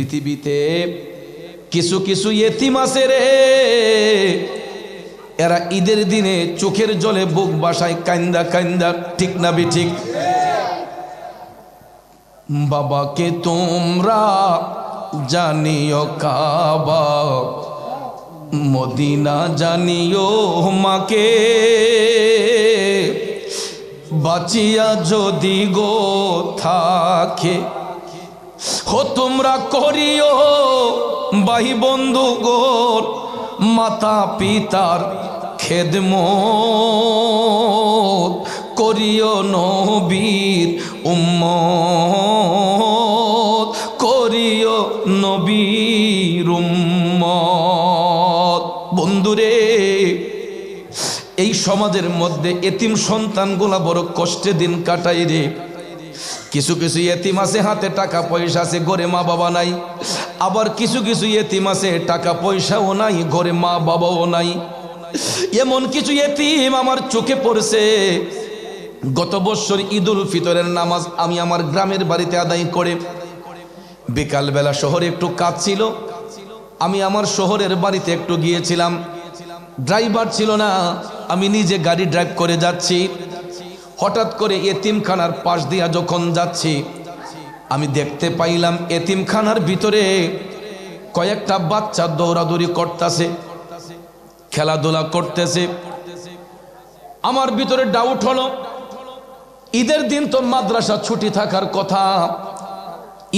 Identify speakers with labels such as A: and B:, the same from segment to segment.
A: পৃথিবীতে কিছু কিছু ইতিম আছে রে, এরা ঈদের দিনে চোখের জলে বুক বাসায় কান্দা কান্দা, ঠিক না বেঠিক? বাবাকে তোমরা জানিও কাবা, মদিনা জানিও মাকে, বাঁচিয়া যদি গো থাকে হো তোমরা করিও ভাই বন্ধু গো মাতা পিতার খেদমত, করিও নবীর উম্মত, করিও নবীর উম্মত। বন্ধুরে, এই সমাজের মধ্যে এতিম সন্তানগুলা বড় কষ্টে দিন কাটাই রে। কিছু কিছু এতিম আছে হাতে টাকা পয়সা আছে, ঘরে মা বাবা নাই। আবার কিছু কিছু এতিম আছে টাকা পয়সাও নাই, ঘরে মা বাবাও নাই। এমন কিছু এতিম আমার চোখে পড়ছে। গত বছর ঈদুল ফিতরের নামাজ আমি আমার গ্রামের বাড়িতে আদায় করে বিকালবেলা শহরে একটু কাজ ছিল, আমি আমার শহরের বাড়িতে একটু গিয়েছিলাম। ড্রাইভার ছিল না, আমি নিজে গাড়ি ড্রাইভ করে যাচ্ছি। হঠাৎ করে এতিমখানার পাশ দিয়া যখন যাচ্ছি, আমি দেখতে পাইলাম এতিমখানার ভিতরে কয়েকটা বাচ্চা দৌড়াদৌড়ি করতেছে, খেলাধুলা করতেছে। আমার ভিতরে ডাউট হলো, ঈদের দিন তো মাদ্রাসা ছুটি থাকার কথা,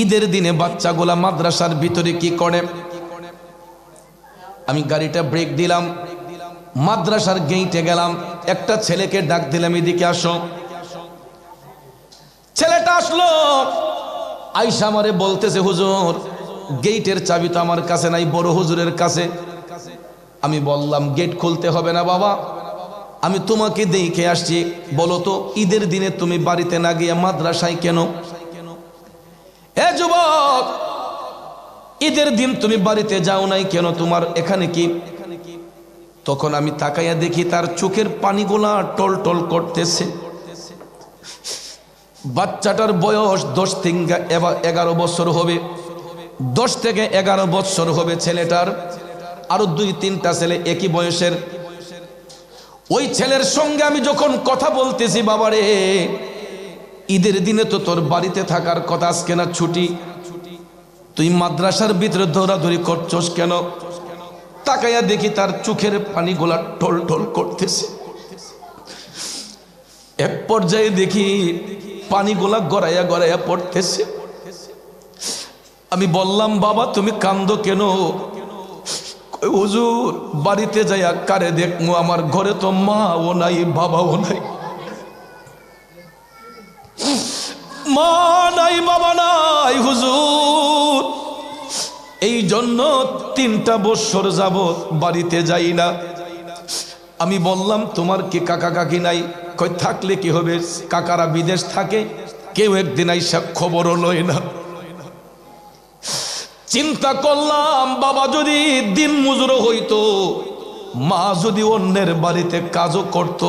A: ঈদের দিনে বাচ্চাগুলা মাদ্রাসার ভিতরে কি করে? আমি গাড়িটা ব্রেক দিলাম, মাদ্রাসার গেইটে গেলাম, একটা ছেলেকে ডাক দিলাম, এদিকে আসো। ছেলেটা আসলো, আইসা আমারে বলতেছে, হুজুর গেইটের চাবি তো আমার কাছে নাই, বড় হুজুরের কাছে। আমি বললাম, গেট খুলতে হবে না বাবা, আমি তোমাকে দেখে আসছি, বলো তো ঈদের দিনে তুমি বাড়িতে না গিয়ে মাদ্রাসায় কেন? এ যুবক, ঈদের দিন তুমি বাড়িতে যাও নাই কেন, তোমার এখানে কি? তখন আমি তাকাইয়া দেখি তার চোখের পানিগুলা টল টল করতেছে। বাচ্চাটার বয়স 10 থেকে 11 বছর হবে, 10 থেকে 11 বছর হবে ছেলেটার। আরো 2-3টা ছেলে একই বয়সের। ওই ছেলের সঙ্গে আমি যখন কথা বলতেছি, বাবারে ঈদের দিনে তো তোর বাড়িতে থাকার কথা, আজকে না ছুটি, তুই মাদ্রাসার ভিতরে দৌড়াদৌড়ি করছস কেন? তাকাইয়া দেখি তার চোখের পানিগুলা টল টল করতেছে। এক পর্যায়ে দেখি পানিগুলা গড়াইয়া গড়াইয়া পড়তেছে। আমি বললাম, বাবা তুমি কান্দো কেন? হুজুর বাড়িতে যাইয়া কারে দেখমু, আমার ঘরে তো মাও নাই বাবাও নাই, মা নাই বাবা নাই হুজুর, এই জন্য 3টা বছর যাবত বাড়িতে যাই না। আমি বললাম, তোমার কি কাকা কাকি নাই? কই থাকলে কি হবে, কাকারা বিদেশ থাকে, কেউ একদিন আইসা খবরও লয় না। চিন্তা করলাম, বাবা যদি দিন মজুর হইতো, মা যদি অন্যের বাড়িতে কাজও করত,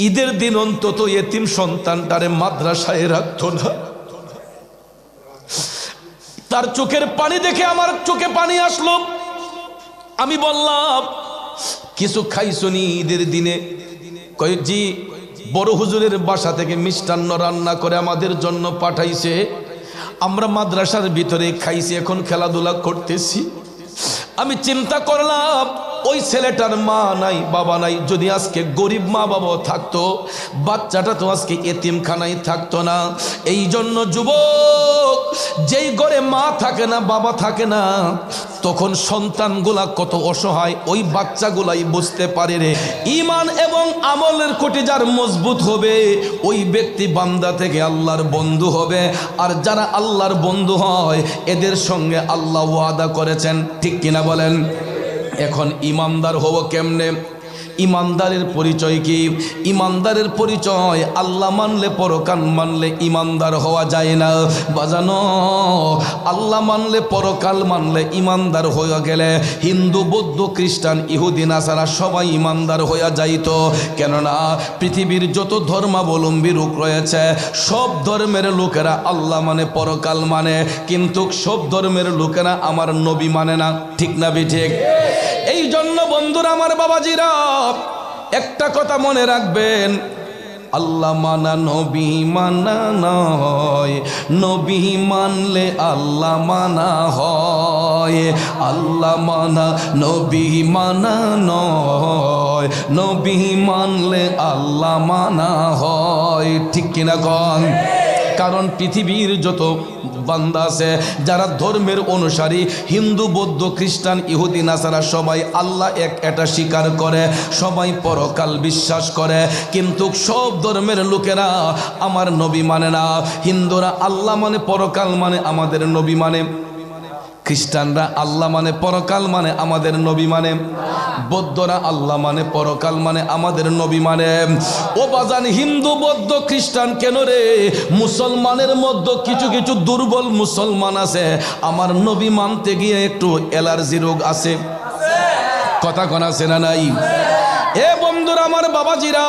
A: ঈদের দিন অন্তত এতিম সন্তানটারে মাদ্রাসায় রাখতো না। তার চোখের পানি দেখে আমার চোখে পানি আসলো। আমি বললাম, কিছু খাইছনি ঈদের দিনে? কই জি, বড় হুজুরের বাসা থেকে মিষ্টান্ন রান্না করে আমাদের জন্য পাঠাইছে, আমরা মাদ্রাসার ভিতরে খাইছি, এখন খেলাধুলা করতেছি। আমি চিন্তা করলাম, ওই ছেলেটার মা নাই বাবা নাই, যদি আজকে গরিব মা বাবা থাকতো, বাচ্চাটা তো আজকে এতিমখানায় থাকতো না। এই জন্য যুবক, যেই ঘরে মা থাকে না বাবা থাকে না, তখন সন্তানগুলা কত অসহায় ওই বাচ্চাগুলাই বুঝতে পারে রে। ঈমান এবং আমলের খুঁটি যার মজবুত হবে, ওই ব্যক্তি বান্দা থেকে আল্লাহর বন্ধু হবে। আর যারা আল্লাহর বন্ধু হয়, এদের সঙ্গে আল্লাহ ওয়াদা করেছেন, ঠিক কিনা বলেন? এখন ইমানদার হব কেমনে? ইমানদারের পরিচয় কি? ইমানদারের পরিচয় আল্লাহ মানলে, পরকাল মানলে ইমানদার হওয়া যায় না বাজানো। আল্লাহ মানলে, পরকাল মানলে ইমানদার হয়ে গেলে হিন্দু, বৌদ্ধ, খ্রিস্টান, ইহুদি, নাসারা সবাই ইমানদার হয়ে যাইত। কেননা পৃথিবীর যত ধর্মাবলম্বী লোক রয়েছে সব ধর্মের লোকেরা আল্লাহ মানে, পরকাল মানে, কিন্তু সব ধর্মের লোকেরা আমার নবী মানে না। ঠিক না ঠিক? এই জন্য বন্ধুরা আমার, বাবাজিরা, একটা কথা মনে রাখবেন, আল্লাহ মানা নবী মানা নয়, নবী মানলে আল্লাহ মানা হয়। আল্লাহ মানা নবী মানা নয়, নবী মানলে আল্লাহ মানা হয়। ঠিক কিনা কন? কারণ পৃথিবীর যত বান্দা আছে যারা ধর্মের অনুসারী, হিন্দু, বৌদ্ধ, খ্রিস্টান, ইহুদি, নাসারা, সবাই আল্লাহ এক এটা স্বীকার করে, সবাই পরকাল বিশ্বাস করে, কিন্তু সব ধর্মের লোকেরা আমার নবী মানে না। হিন্দুরা আল্লাহ মানে, পরকাল মানে, আমাদের নবী মানে। খ্রিস্টানরা আল্লাহ মানে, পরকাল মানে, আমাদের নবী মানে। বৌদ্ধরা আল্লাহ মানে, পরকাল মানে, আমাদের নবী মানে। ও বাজান, হিন্দু, বৌদ্ধ, খ্রিস্টান কেন রে? মুসলমানের মধ্যে কিছু কিছু দুর্বল মুসলমান আছে, আমার নবী মানতে গিয়ে একটু অ্যালার্জি রোগ আছে। কথা কোন আছে না নাই? এ বন্ধুরা আমার, বাবাজিরা,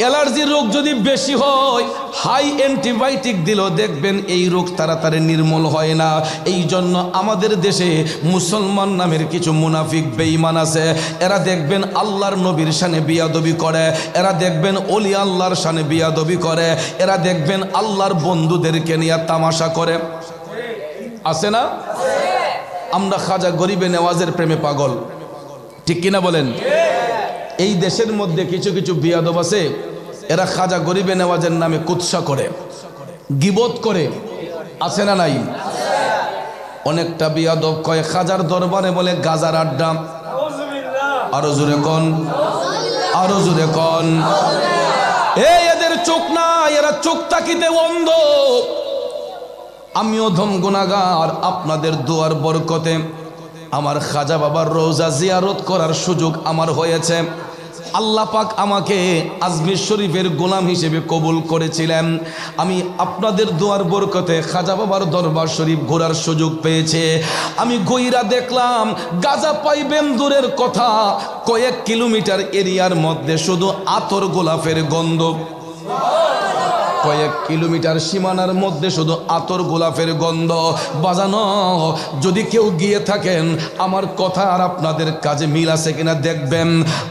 A: অ্যালার্জির রোগ যদি বেশি হয়, হাই অ্যান্টিবায়োটিক দিলেও দেখবেন এই রোগ তাড়াতাড়ি নির্মূল হয় না। এই জন্য আমাদের দেশে মুসলমান নামের কিছু মুনাফিক বেঈমান আছে, এরা দেখবেন আল্লাহর নবীর শানে বিয়াদবি করে, এরা দেখবেন ওলি আল্লাহর শানে বিয়াদবি করে, এরা দেখবেন আল্লাহর বন্ধুদেরকে নিয়ে তামাশা করে। আছে না? আমরা খাজা গরিবে নেওয়াজের প্রেমে পাগল। ঠিক কিনা বলেন? এই দেশের মধ্যে কিছু কিছু বিয়াদব আছে, এরা খাজা গরিবে নেওয়াজের নামে কুৎসা করে, গিবত করে। আছে না নাই? অনেকটা বিয়াদব কয় খাজার দরবারে বলে গাজার আড্ডা। আরো জোরে কন, আরো জোরে কন। এদের চোখ নাই, এরা চোখ তাকিতে অন্ধ। আমিও ধম গুনাহগার, আপনাদের দোয়ার বরকতে আমার খাজা বাবার রওজা জিয়ারত করার সুযোগ আমার হয়েছে। আল্লাহ পাক আমাকে আজমির শরীফের গোলাম হিসেবে কবুল করেছিলেন। আমি আপনাদের দোয়ার বরকতে খাজা বাবার দরবার শরীফ ঘোরার সুযোগ পেয়েছে। আমি গইরা দেখলাম গাজা পাইবেন দূরের কথা, কয়েক কিলোমিটার এরিয়ার মধ্যে শুধু আতর গোলাপের গন্ধ। কয়েক কিলোমিটার সীমানার মধ্যে শুধু আতর গোলাপের গন্ধ। বাজানো, যদি কেউ গিয়ে থাকেন আমার কথা আর আপনাদের কাজে মিল আছে কিনা দেখবেন।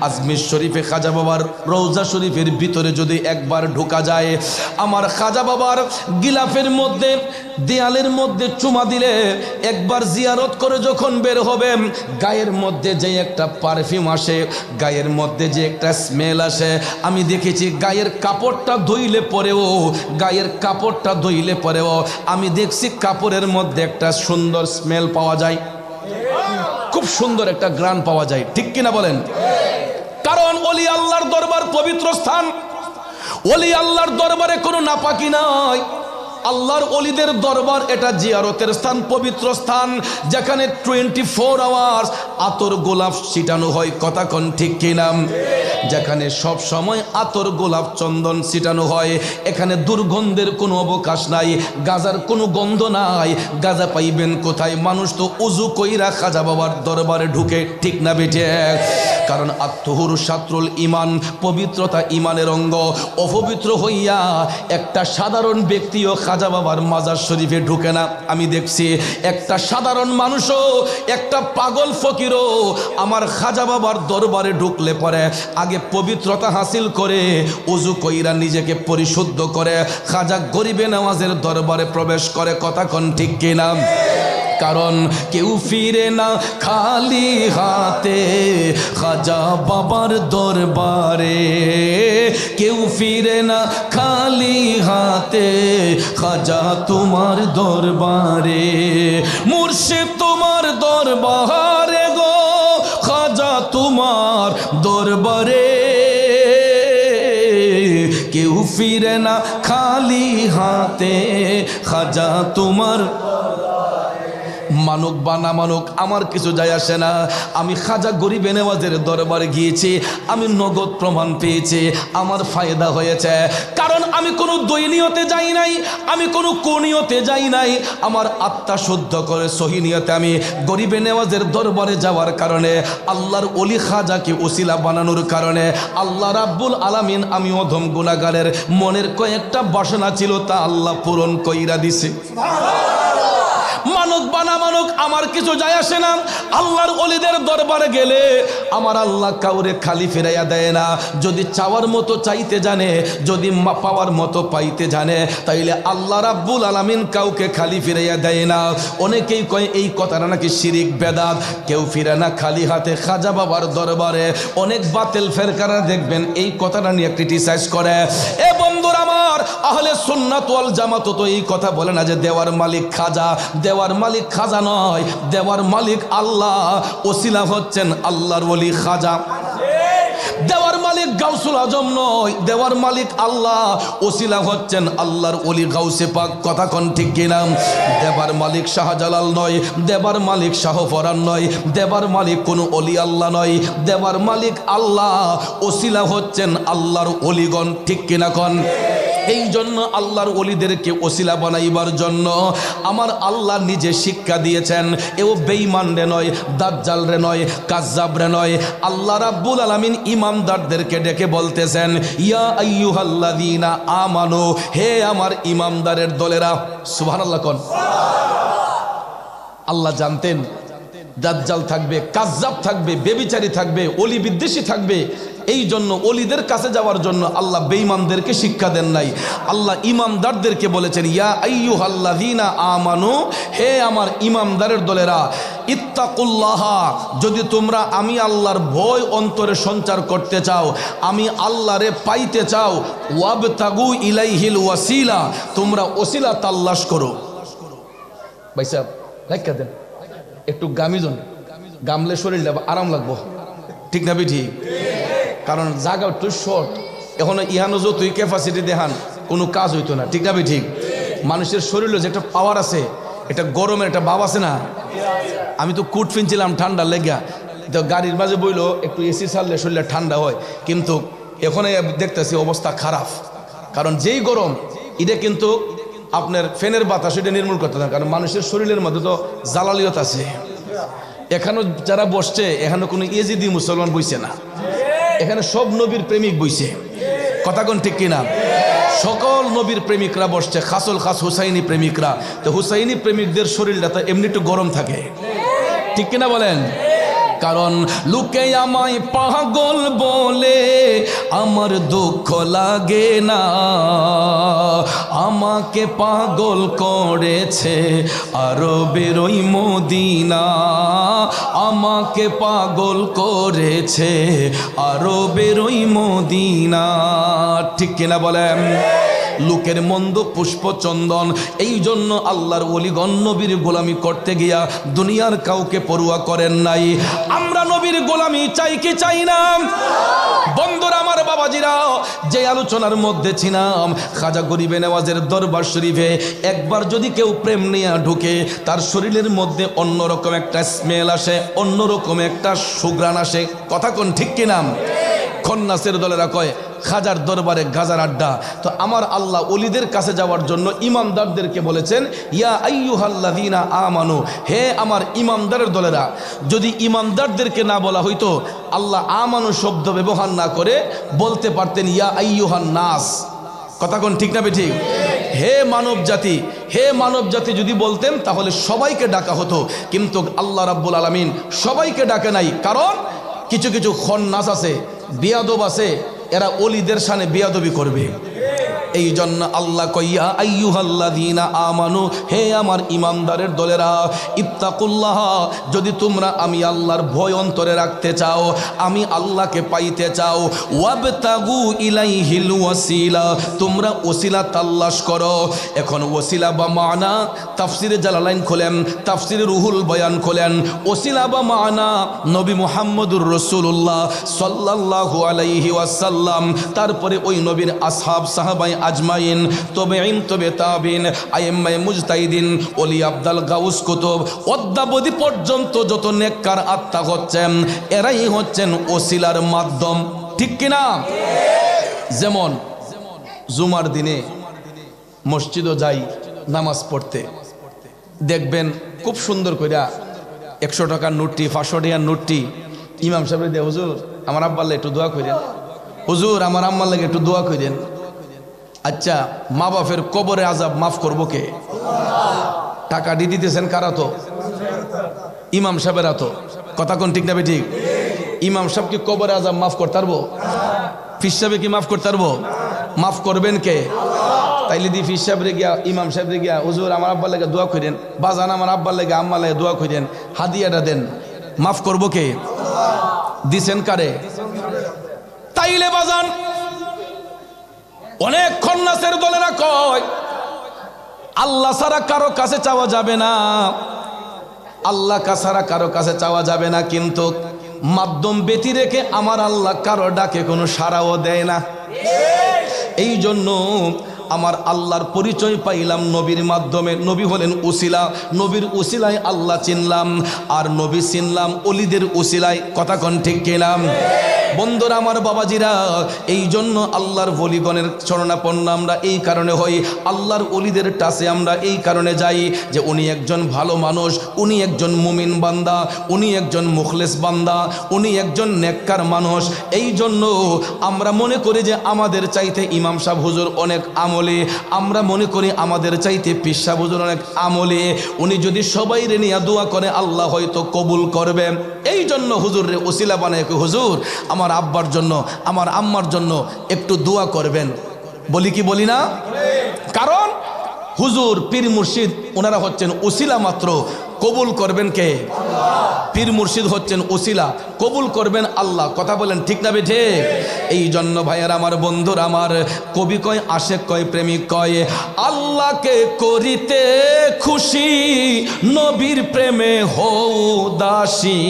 A: আজমির শরীফে খাজা বাবার রওজা শরীফের ভিতরে যদি একবার ঢোকা যায়, আমার খাজা বাবার গিলাফের মধ্যে, দেয়ালের মধ্যে চুমা দিলে, একবার জিয়ারত করে যখন বের হবেন, গায়ের মধ্যে যে একটা পারফিউম আসে, গায়ের মধ্যে যে একটা স্মেল আসে, আমি দেখেছি গায়ের কাপড়টা ধুইলে পরেও, গায়ের কাপড়টা ধুইলে পরেও আমি দেখছি কাপড়ের মধ্যে একটা সুন্দর স্মেল পাওয়া যায়, খুব সুন্দর একটা ঘ্রাণ পাওয়া যায়। ঠিক কিনা বলেন? কারণ ওলি আল্লাহর দরবার পবিত্র স্থান। ওলি আল্লাহর দরবারে কোনো নাপাকি নাই। আল্লাহর ওলিদের দরবার এটা জিয়ারতের স্থান, পবিত্র স্থান, যেখানে 24 আওয়ার্স আতর গোলাপ ছিটানো হয়। কথা কোন ঠিক কিনা? যেখানে সব সময় আতর গোলাপ চন্দন ছিটানো হয়, এখানে দুর্গন্ধের কোনো অবকাশ নাই, গাজার কোনো গন্ধ নাই। গাজা পাইবেন কোথায়? মানুষ তো উজু কইরা খাজা বাবার দরবারে ঢুকে। ঠিক না বেটে? কারণ আত্মহুর শাত্রুল ইমান, পবিত্রতা ইমানের অঙ্গ। অপবিত্র হইয়া একটা সাধারণ ব্যক্তিও খাজা বাবার মাজার শরীফে ঢুকে না। আমি দেখছি একটা সাধারণ মানুষও, একটা পাগল ফকিরও আমার খাজা বাবার দরবারে ঢুকলে পরে আগে পবিত্রতা হাসিল করে উজু কইরা নিজেকে পরিশুদ্ধ করে খাজা গরিবে নেওয়াজের দরবারে প্রবেশ করে। কথা কোন ঠিক কিনা? কারণ কেউ ফিরে না খালি হাতে খাজা বাবার দরবারে, কেউ ফিরে না খালি হাতে খাজা তোমার দরবারে। মুর্শিদ তোমার দরবারে গো খাজা তোমার দরবারে, কেউ ফিরে না খালি হাতে খাজা তোমার। মানুক বা না মানুক আমার কিছু যায় আসে না। আমি খাজা গরিবে নেওয়াজের দরবারে গিয়েছি, আমি নগদ প্রমাণ পেয়েছি, আমার ফায়দা হয়েছে। কারণ আমি কোনো দৈনিয়তে যাই নাই, আমি কোনো কুনিয়তে যাই নাই। আমার আত্মা শুদ্ধ করে সহি নিয়তে আমি গরিবে নেওয়াজের দরবারে যাওয়ার কারণে, আল্লাহর ওলি খাজাকে ওসিলা বানানোর কারণে আল্লাহ রাব্বুল আলামিন আমি অধম গুনাহগারের মনের কয়েকটা বাসনা ছিল তা আল্লাহ পূরণ কইরা দিছে। মানুক বানা মানুক আমার কিছু যায় আসে না। আল্লাহর ওলিদের দরবারে গেলে আমার আল্লাহ কাউরে খালি ফিরাইয়া দেয় না। যদি চাওয়ার মতো চাইতে জানে, যদি পাওয়ার মতো পাইতে জানে, তাইলে আল্লাহ রাব্বুল আলামিন কাউকে খালি ফিরাইয়া দেয় না। অনেকেই কয় এই কথাটা নাকি শিরিক বেদাত, কেউ ফিরে না খালি হাতে খাজা বাবার দরবারে। অনেক বাতিল ফেরকারা দেখবেন এই কথাটা নিয়ে ক্রিটিসাইজ করে। এ বন্ধুরা আমার, আহলে সুন্নাত ওয়াল জামাত তো এই কথা বলে না যে দেওয়ার মালিক খাজা। দেওয়ার মালিক খাজা নয়, দেওয়ার মালিক আল্লাহ। ওসিলা হচ্ছেন আল্লাহর ওলি খাজা। দেওয়ার মালিক গাউসুল আজম নয়, দেওয়ার মালিক আল্লাহ। ওসিলা হচ্ছেন আল্লাহর ওলি গাউসে পাক। কথা কোন ঠিক কিনা? দেবার মালিক শাহজালাল নয়, দেবার মালিক শাহ ফরান নয়, দেবার মালিক কোনো ওলি আল্লাহ নয়, দেবার মালিক আল্লাহ। ওসিলা হচ্ছেন আল্লাহর ওলিগণ। ঠিক কিনা কোন? এই জন্য আল্লাহর ওলিদেরকে ওসিলা বানাইবার জন্য আমার আল্লাহ নিজে শিক্ষা দিয়েছেন। এও বেঈমান রে নয়, দাজ্জাল রে নয়, কাজ্জাব রে নয়। আল্লাহ রাব্বুল আলামিন ইমামদারদেরকে ডেকে বলতেছেন, ইয়া আইয়ুহাল্লাযীনা আমানু, হে আমার ইমামদারের দলেরা। সুবহানাল্লাহ কোন? আল্লাহ জানতেন দাজ্জাল থাকবে, কাজ্জাব থাকবে, বেবিচারী থাকবে, ওলি বিদ্বেষী থাকবে। এই জন্য ওলিদের কাছে যাওয়ার জন্য আল্লাহ বেঈমানদেরকে শিক্ষা দেন নাই। আল্লাহ ইমামদারদেরকে বলেছেন, ইয়া আইয়ুহাল্লাযীনা আমানু, হে আমার ইমামদারের দলেরা, ইত্তাকুল্লাহ, যদি তোমরা আমি আল্লাহর ভয় অন্তরে সঞ্চার করতে চাও, আমি আল্লাহরে পাইতে চাও, ওয়াবতাগু ইলাইহিল ওয়াসিলা, তোমরা ওসিলা তালাশ করো। ভাই সাহেব রাখা দেন একটু গামিজন, গামলে শরীরটা আরাম লাগবো। ঠিক না ঠিক? কারণ জায়গা একটু শর্ট, এখন ইহানো যতই ক্যাপাসিটি দেখান কোনো কাজ হইতো না। ঠিক না ঠিক? মানুষের শরীরে যে একটা পাওয়ার আছে, এটা গরমের একটা ভাব আছে না। আমি তো কোট ফিনছিলাম ঠান্ডা লেগা, তো গাড়ির মাঝে বইলো একটু এসি ছাড়লে শরীরে ঠান্ডা হয়, কিন্তু এখন দেখতেছি অবস্থা খারাপ। কারণ যেই গরম, এটা কিন্তু আপনার ফ্যানের বাতাস এটা নির্মূল করতে না। কারণ মানুষের শরীরের মধ্যে তো জালালিয়ত আছে। এখানে যারা বসছে, এখানে কোনো ইয়েজিদি মুসলমান বইছে না, এখানে সব নবীর প্রেমিক বইছে। কথা কোন ঠিক কিনা? সকল নবীর প্রেমিকরা বসছে, খাসল খাস হুসাইনি প্রেমিকরা। তো হুসাইনি প্রেমিকদের শরীরটা তো এমনি একটু গরম থাকে। ঠিক কিনা বলেন? কারণ লোকে আমায় পাগল বলে আমার দুঃখ লাগে না, আমাকে পাগল করেছে আরবের ওই মদিনা, আমাকে পাগল করেছে আরবের ওই মদিনা। ঠিক কিনা বলেন? লোকের মন্দ পুষ্প চন্দন। এই জন্য আল্লাহর ওলিগণ নবীর গোলামি করতে গিয়া দুনিয়ার কাউকে পরোয়া করেন নাই। আমরা নবীর গোলামি চাই কি চাই না? বন্ধুরা আমার, বাবাজিরা, যে আলোচনার মধ্যে ছিলাম, খাজা গরিবে নেওয়াজের দরবার শরীফে একবার যদি কেউ প্রেম নিয়ে ঢুকে, তার শরীরের মধ্যে অন্যরকম একটা স্মেল আসে, অন্যরকম একটা সুঘ্রাণ আসে। কথা কোন ঠিক কিনা? খন্নাসের দলেরা কয় খাজার দরবারে গাজার আড্ডা। তো আমার আল্লাহ ওলিদের কাছে যাওয়ার জন্য ইমামদারদেরকে বলেছেন, ইয়া আইয়ুহাল্লাযীনা আমানু, হে আমার ইমামদারের দলেরা। যদি ইমামদারদেরকে না বলা হইতো, আল্লাহ আমানু শব্দ ব্যবহার না করে বলতে পারতেন ইয়া আইয়ুহান নাস। কথা কোন ঠিক না ঠিক? হে মানব জাতি, হে মানব জাতি যদি বলতেন তাহলে সবাইকে ডাকা হতো। কিন্তু আল্লাহ রাব্বুল আলামিন সবাইকে ডাকে নাই। কারণ কিছু কিছু খন্নাস আছে, বিয়াদব আছে, এরা ওলিদের শানে বিয়াদবি করবে। এই জন্য আল্লাহ কইয়া আইয়ুহাল্লাযীনা আমানু, হে আমার ইমানদারের দলেরা, ইত্তাকুল্লাহ, যদি তোমরা আমি আল্লাহর ভয় অন্তরে রাখতে চাও, আমি আল্লাহকে পাইতে চাও, ওয়াবতাগু ইলাইহিল ওয়াসিলা, তোমরা ওসিলা তালাশ করো। এখন ওসিলা বা মানা, তাফসিরে জালালাইন খোলেন, তাফসিরে রুহুল বয়ান খোলেন। ওসিলা বা মানা নবী মুহাম্মদুর রাসূলুল্লাহ সাল্লাল্লাহু আলাইহি ওয়াসাল্লাম, তারপরে ওই নবীর আসহাব সাহাবায়ে আজমাইন, তবে তাবিন, আইম্মায়ে মুজতাহিদিন, ওলি আব্দাল গাউস কুতুব, অদ্যাবধি পর্যন্ত যত নেককার আত্মা হচ্ছেন এরাই হচ্ছেন ওসিলার মাধ্যম। ঠিক কিনা? যেমন জুমার দিনে মসজিদও যাই নামাজ পড়তে, দেখবেন খুব সুন্দর কইরা 100 টাকার নোটটি, 500 টাকার নোটটি ইমাম সাহেব দিয়ে, হুজুর আমার আব্বার লাগে একটু দোয়া করেন, হুজুর আমার আম্মার লাগে একটু দোয়া করেন। আচ্ছা, মা বাপের কবরে আযাব মাফ করবো কে? টাকা দিয়ে দিতেছেন কারা? তো ইমাম সাহেবেরা। তো কথা কোন ঠিক না ঠিক? ইমাম সাহেব কি কবরে আযাব মাফ করতে পারবো? ফির সাহেব কি মাফ করতে পারবো? মাফ করবেন কে? তাইলে দি ফির সাহেব রে গিয়া, ইমাম সাহেব রে গিয়া, হুজুর আমার আব্বার লাগে দোয়া করেন, বাজান আমার আব্বার লাগে আম্মার লাগে দোয়া করেন, হাদিয়াটা দেন, মাফ করবো কে? দিছেন কারে? তাইলে বাজান অনেক খন্নাসের দলেরা কয় আল্লাহ ছাড়া কারো কাছে চাওয়া যাবে না, আল্লাহ ছাড়া কারো কাছে চাওয়া যাবে না, কিন্তু মাধ্যম ব্যতি রেখে আমার আল্লাহ কারো ডাকে কোনো সাড়াও দেয় না। এই জন্য আমার আল্লাহর পরিচয় পাইলাম নবীর মাধ্যমে। নবী হলেন উসিলা, নবীর উসিলায় আল্লাহ চিনলাম, আর নবী চিনলাম অলিদের উসিলায়। কথা কোন ঠিক কিনা? বন্ধুরা আমার, বাবাজিরা, এই জন্য আল্লাহর ওলিগণের শরণাপন্ন আমরা এই কারণে হই, আল্লাহর ওলিদের টাসে আমরা এই কারণে যাই যে উনি একজন ভালো মানুষ, উনি একজন মুমিন বান্দা, উনি একজন মুখলেস বান্দা, উনি একজন নেককার মানুষ। এই জন্য আমরা মনে করি যে আমাদের চাইতে ইমাম সাহেব হুজুর অনেক আমলে, আমরা মনে করি আমাদের চাইতে পীর সাহেব হুজুর অনেক আমলে, উনি যদি সবাই রে নিয়ে দোয়া করে আল্লাহ হয়তো কবুল করবে। এই জন্য হুজুর রে ওসিলা বানায়, হুজুর আমার আব্বার জন্য, আমার আম্মার জন্য একটু দোয়া করবেন। বলি কি বলি না? কারণ হুজুর পীর মুর্শিদ ওনারা হচ্ছেন ওসিলা মাত্র, কবুল করবেন কে? পীর মুর্শিদ হচ্ছেন ওসিলা, কবুল করবেন আল্লাহ। কথা বলেন ঠিক না বেঠে? এই জন্য ভাইয়ার আমার, বন্ধুর আমার, কবি কয়, আশেক কয়, প্রেমিক কয়, আল্লাহকে করিতে খুশি নবীর প্রেমে হও দাসী,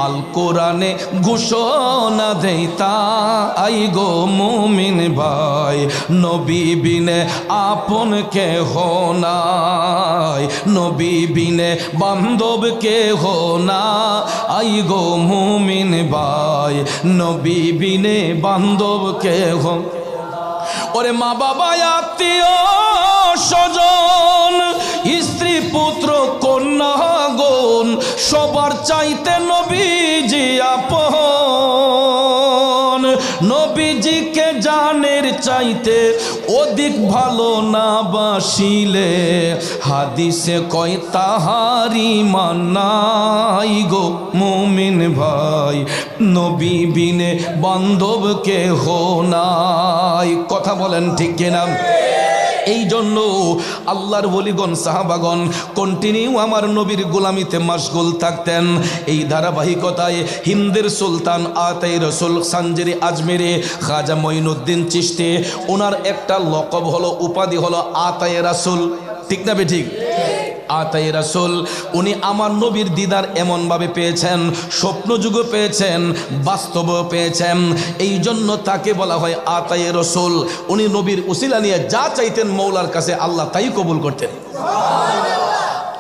A: আল কোরআনে ঘোষণা দেই তাই গো মুমিন ভাই, নবী বিনে আপন কেহ নাই, নবী বিনে বান্ধব কেহ না, আই গো মুমিন ভাই, নবী বিনে বান্ধব কেহ। ওরে মা বাবা আত্মীয় স্বজন স্ত্রী পুত্র কন্যা গণ সবার চাইতে নবীজি আপন, নবীজিকে জানের চাইতে অধিক ভালো না বাসিলে হাদিসে কয় তাহারি মানাই গো মুমিন ভাই, নবী বিনে বান্ধব কেহ নাই। কথা বলেন ঠিক কিনা? এই জন্য আল্লাহর ওলিগণ সাহাবাগণ কন্টিনিউ আমার নবীর গোলামিতে মাশগুল থাকতেন। এই ধারাবাহিকতায় হিন্দের সুলতান আতাই রসুল সানজেরি আজমেরি খাজা মঈনুদ্দিন চিশতি, ওনার একটা লকব হলো, উপাধি হলো আতায়ে রাসূল। ঠিক না বেঠিক? আতায়ে রাসূল। উনি আমার নবীর দিদার এমনভাবে পেয়েছেন, স্বপ্নযুগও পেয়েছেন, বাস্তবও পেয়েছেন। এই জন্য তাকে বলা হয় আতায়ে রাসূল। উনি নবীর উসিলা নিয়ে যা চাইতেন মৌলার কাছে আল্লাহ তাই কবুল করতেন।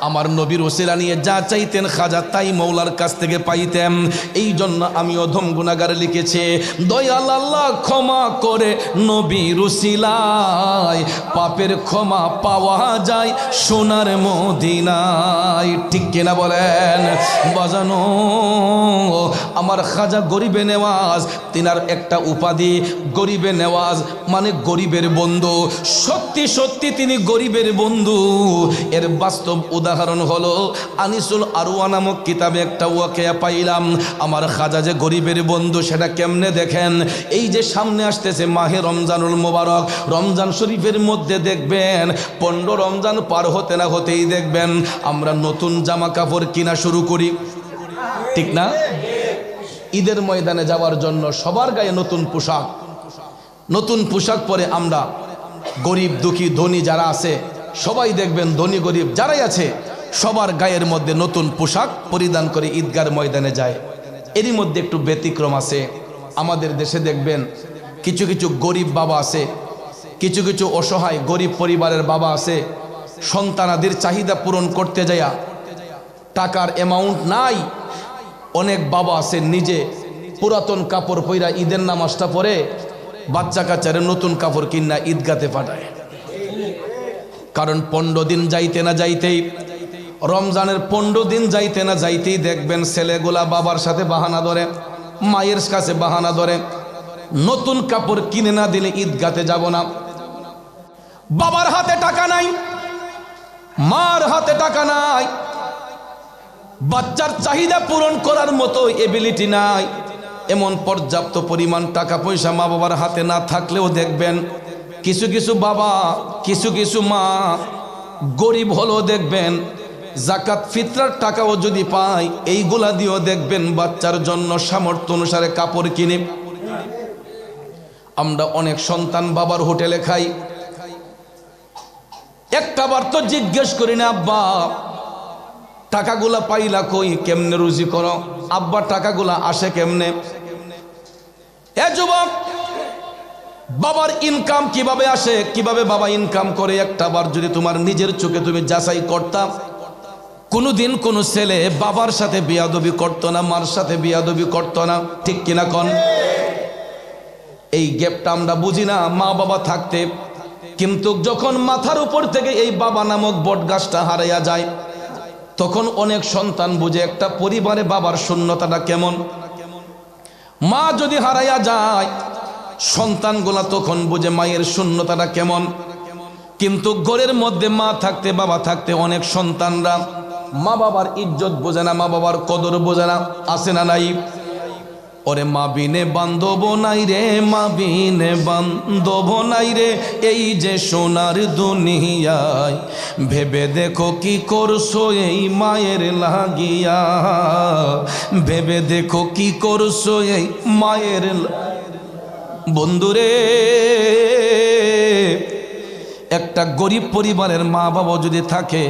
A: আমার নবীর ওসিলা নিয়ে যা চাইতেন খাজা তাই মৌলার কাছ থেকে পাইতেন। এই জন্য আমি অধম গুনাহগার লিখেছি, দয়াল আল্লাহ ক্ষমা করে নবীর ওসিলায় পাপের ক্ষমা পাওয়া যায় সোনার মদিনায়। ঠিক কিনা বলেন? বাজানো আমার খাজা গরিবে নেওয়াজ, তিনার একটা উপাধি গরিবে নেওয়াজ, মানে গরিবের বন্ধু। সত্যি সত্যি তিনি গরিবের বন্ধু। এর বাস্তব উদাহরণ হলো আনিসুল আরওয়া নামক কিতাবে একটা ওয়াকিয়া পাইলাম। আমার খাজা যে গরিবের বন্ধু সেটা কেমনে দেখেন। এই যে সামনে আসতেছে মাহে রমজানুল মোবারক, রমজান শরীফের মধ্যে দেখবেন 15 রমজান পার হতে না হতেই দেখবেন আমরা নতুন জামা কাপড় কিনা শুরু করি। ঠিক না? ঈদের ময়দানে যাওয়ার জন্য সবার গায়ে নতুন পোশাক, নতুন পোশাক পরে আমরা গরিব দুঃখী ধনী যারা আছে সবাই দেখবেন, ধনী গরিব যারাই আছে সবার গায়ের মধ্যে নতুন পোশাক পরিধান করে ঈদগার ময়দানে যায়। এরই মধ্যে একটু ব্যতিক্রম আছে। আমাদের দেশে দেখবেন কিছু কিছু গরিব বাবা আছে, কিছু কিছু অসহায় গরিব পরিবারের বাবা আছে, সন্তানাদের চাহিদা পূরণ করতে যায়া টাকার অ্যামাউন্ট নাই। অনেক বাবা আছে নিজে পুরাতন কাপড় পইরা ঈদের নামাজটা পরে বাচ্চা কাচ্চারে নতুন কাপড় কিনা ঈদগাতে পাঠায়। কারণ 15 দিন যাইতে না যাইতেই, রমজানের 15 দিন যাইতে না যাইতেই দেখবেন ছেলেগুলা বাবার সাথে বাহানা ধরে, মায়ের কাছে বাহানা ধরে, নতুন কাপড় কিনে না দিলে ঈদগাতে যাব না। বাবার হাতে টাকা নাই, মার হাতে টাকা নাই, বাচ্চার চাহিদা পূরণ করার মতো এবিলিটি নাই। এমন পর্যাপ্ত পরিমাণ টাকা পয়সা মা বাবার হাতে না থাকলেও দেখবেন কিছু কিছু বাবা, কিছু কিছু মা গরিব হলেও দেখবেন জাকাত ফিতরার টাকাও যদি পায় এইগুলা দিয়েও দেখবেন বাচ্চার জন্য সামর্থ্য অনুসারে কাপড় কিনে। আমরা অনেক সন্তান বাবার হোটেলে খাই, একটাবার তো জিজ্ঞেস করি না আব্বা টাকাগুলা পাইলা কই, কেমনে রুজি করো, আব্বা টাকাগুলা আসে কেমনে? এ যুবক, বাবার ইনকাম কিভাবে আসে, কিভাবে বাবা ইনকাম করে, একটাবার যদি তোমার নিজের চোখে তুমি যাচাই করতাম, কোনোদিন কোনো ছেলে বাবার সাথে বিয়াদবি করতো না, মার সাথে বিয়াদবি করতো না, ঠিক কিনা কন? এই গ্যাপটা আমরা বুঝি না মা বাবা থাকতে। কিন্তু যখন মাথার উপর থেকে এই বাবা নামক বট গাছটা হারাইয়া যায়, তখন অনেক সন্তান বুঝে একটা পরিবারে বাবার শূন্যতাটা কেমন। মা যদি হারাইয়া যায় সন্তানগুলা তখন বুঝে মায়ের শূন্যতাটা কেমন। কিন্তু ঘরের মধ্যে মা থাকতে বাবা থাকতে অনেক সন্তানরা মা বাবার ইজ্জত বোঝে না, মা বাবার কদর বোঝে না। আছে না নাই? ওরে মা বিনে বান্ধব নাই রে, মা বিনে বান্ধব নাই রে, এই যে সোনার দুনিয়ায়, ভেবে দেখো কি করছো এই মায়ের লাগিয়া, ভেবে দেখো কি করছো এই মায়ের। বন্ধুরে, একটা গরিব পরিবারের মা বাবা যদি থাকে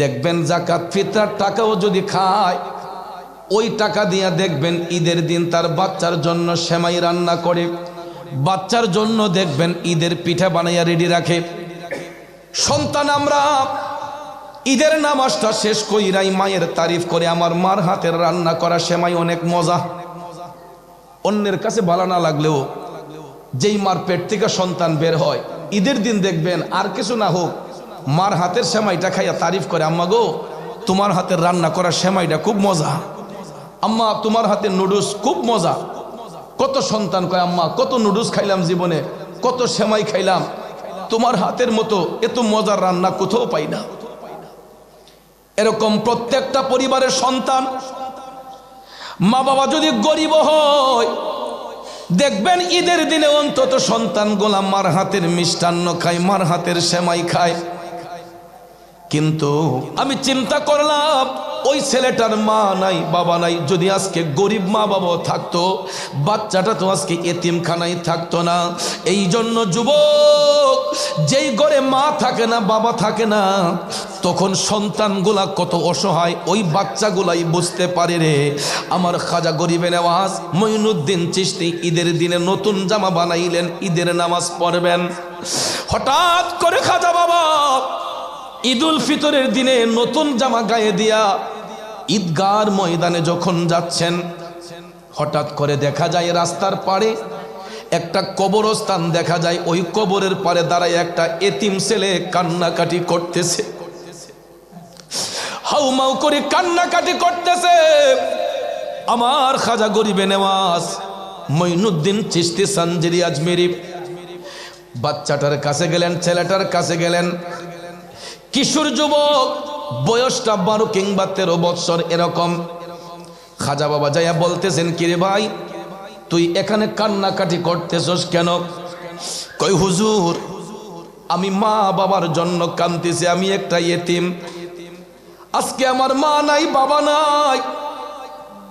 A: দেখবেন জাকাত ফিতরার টাকাও যদি খায়, ওই টাকা দিয়া দেখবেন ঈদের দিন তার বাচ্চার জন্য সেমাই রান্না করে, বাচ্চার জন্য দেখবেন ঈদের পিঠা বানাইয়া রেডি রাখে। সন্তান আমরা ঈদের নামাজটা শেষ কইরাই মায়ের তারিফ করে, আমার মার হাতের রান্না করা সেমাই অনেক মজা। অন্যের কাছে ভালো না লাগলেও যেই মার পেট থেকে সন্তান বের হয় ঈদের দিন দেখবেন আর কিছু না হোক মার হাতের সেমাইটা খাইয়া তারিফ করে, আম্মা গো তোমার হাতের রান্না করা সেমাইটা খুব মজা, আম্মা তোমার হাতের নুডলস খুব মজা। কত সন্তান কয় আম্মা কত নুডলস খাইলাম জীবনে, কত সেমাই খাইলাম, তোমার হাতের মতো এত মজার রান্না কোথাও পাই না। এরকম প্রত্যেকটা পরিবারের সন্তান মা বাবা যদি গরিব হয় দেখবেন ঈদের দিনে অন্তত সন্তানগুলা মার হাতের মিষ্টান্ন খায়, মার হাতের সেমাই খায়। কিন্তু আমি চিন্তা করলাম ওই ছেলেটার মা নাই বাবা নাই, যদি আজকে গরিব মা বাবা থাকতো বাচ্চাটা তো আজকে এতিমখানায় থাকতো না। এই জন্য যুবক, যেই ঘরে মা থাকে না বাবা থাকে না তখন সন্তানগুলা কত অসহায় ওই বাচ্চাগুলাই বুঝতে পারে রে। আমার খাজা গরিবে নওয়াজ মঈনুদ্দিন চিশতি ঈদের দিনে নতুন জামা বানাইলেন, ঈদের নামাজ পড়বেন। হঠাৎ করে খাজা বাবা ঈদুল ফিতরের দিনে নতুন জামা গায়ে দিয়া ঈদগার ময়দানে যখন যাচ্ছেন, হঠাৎ করে দেখা যায় রাস্তার পাড়ে একটা কবরস্থান দেখা যায়, ওই কবরের পাড়ে দাঁড়ায় একটা এতিম ছেলে কান্নাকাটি করতেছে, হাউমাউ করে কান্নাকাটি করতেছে। আমার খাজা গরিবে নওয়াজ মঈনুদ্দিন চিশতি সানজিরি আজমেরি বাচ্চাটার কাছে গেলেন, ছেলেটার কাছে গেলেন, কিশোর যুবক, বয়সটা 12 কিংবা 13 বৎসর এরকম। খাজা বাবা যাইয়া বলতেছেন কিরে ভাই তুই এখানে কান্নাকাটি করতেছস কেন? কই হুজুর আমি মা বাবার জন্য কাঁদতেছি, আমি একটা এতিম, আজকে আমার মা নাই বাবা নাই,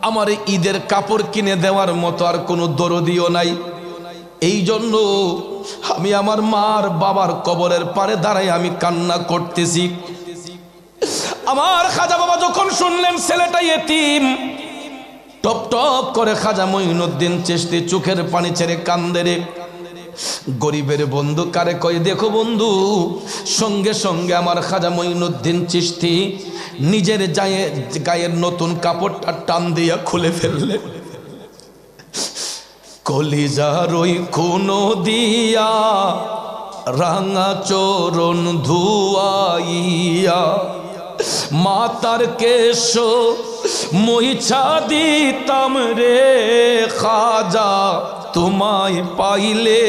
A: আমার ঈদের কাপড় কিনে দেওয়ার মতো আর কোনো দরদিও নাই, এই জন্য আমি আমার মার বাবার কবরের পারে দাঁড়াই আমি কান্না করতেছি। আমার খাজা বাবা যখন শুনলেন ছেলেটা এতিম, টপ টপ করে খাজা মঈনুদ্দিন চিশতি চোখের পানি ছেড়ে কান্দে রে। গরিবের বন্ধু কারে কয় দেখো বন্ধু, সঙ্গে সঙ্গে আমার খাজা মঈনুদ্দিন চিশতি নিজের গায়ের নতুন কাপড়টা টান দিয়া খুলে ফেললেন। কলিজার ওই খুনো দিয়া রাঙা চরণ ধুয়াইয়া মাতার কেশ মইছা দিতাম রে খাজা, তোমায় পাইলে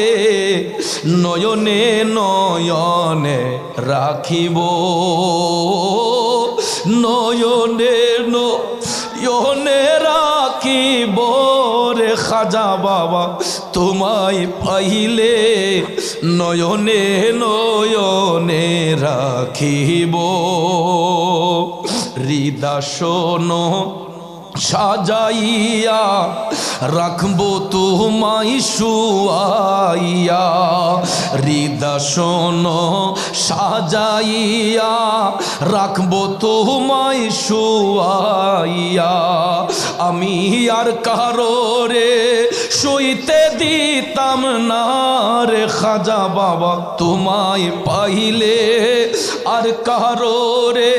A: নয়নে নয়নে রাখিব, নয়নে নয়নে রাখিব রে খাজা বাবা, তোমায় পাইলে নয়নে নয়নে রাখিব। হৃদয় সাজাইয়া রাখবো তোমায় শুয়াইয়া, হৃদয় সাজাইয়া রাখবো তোমায় শুয়াইয়া। আমি আর কারো রে শুইতে দিতাম না রে খাজা বাবা, তোমায় পাইলে আর কারো রে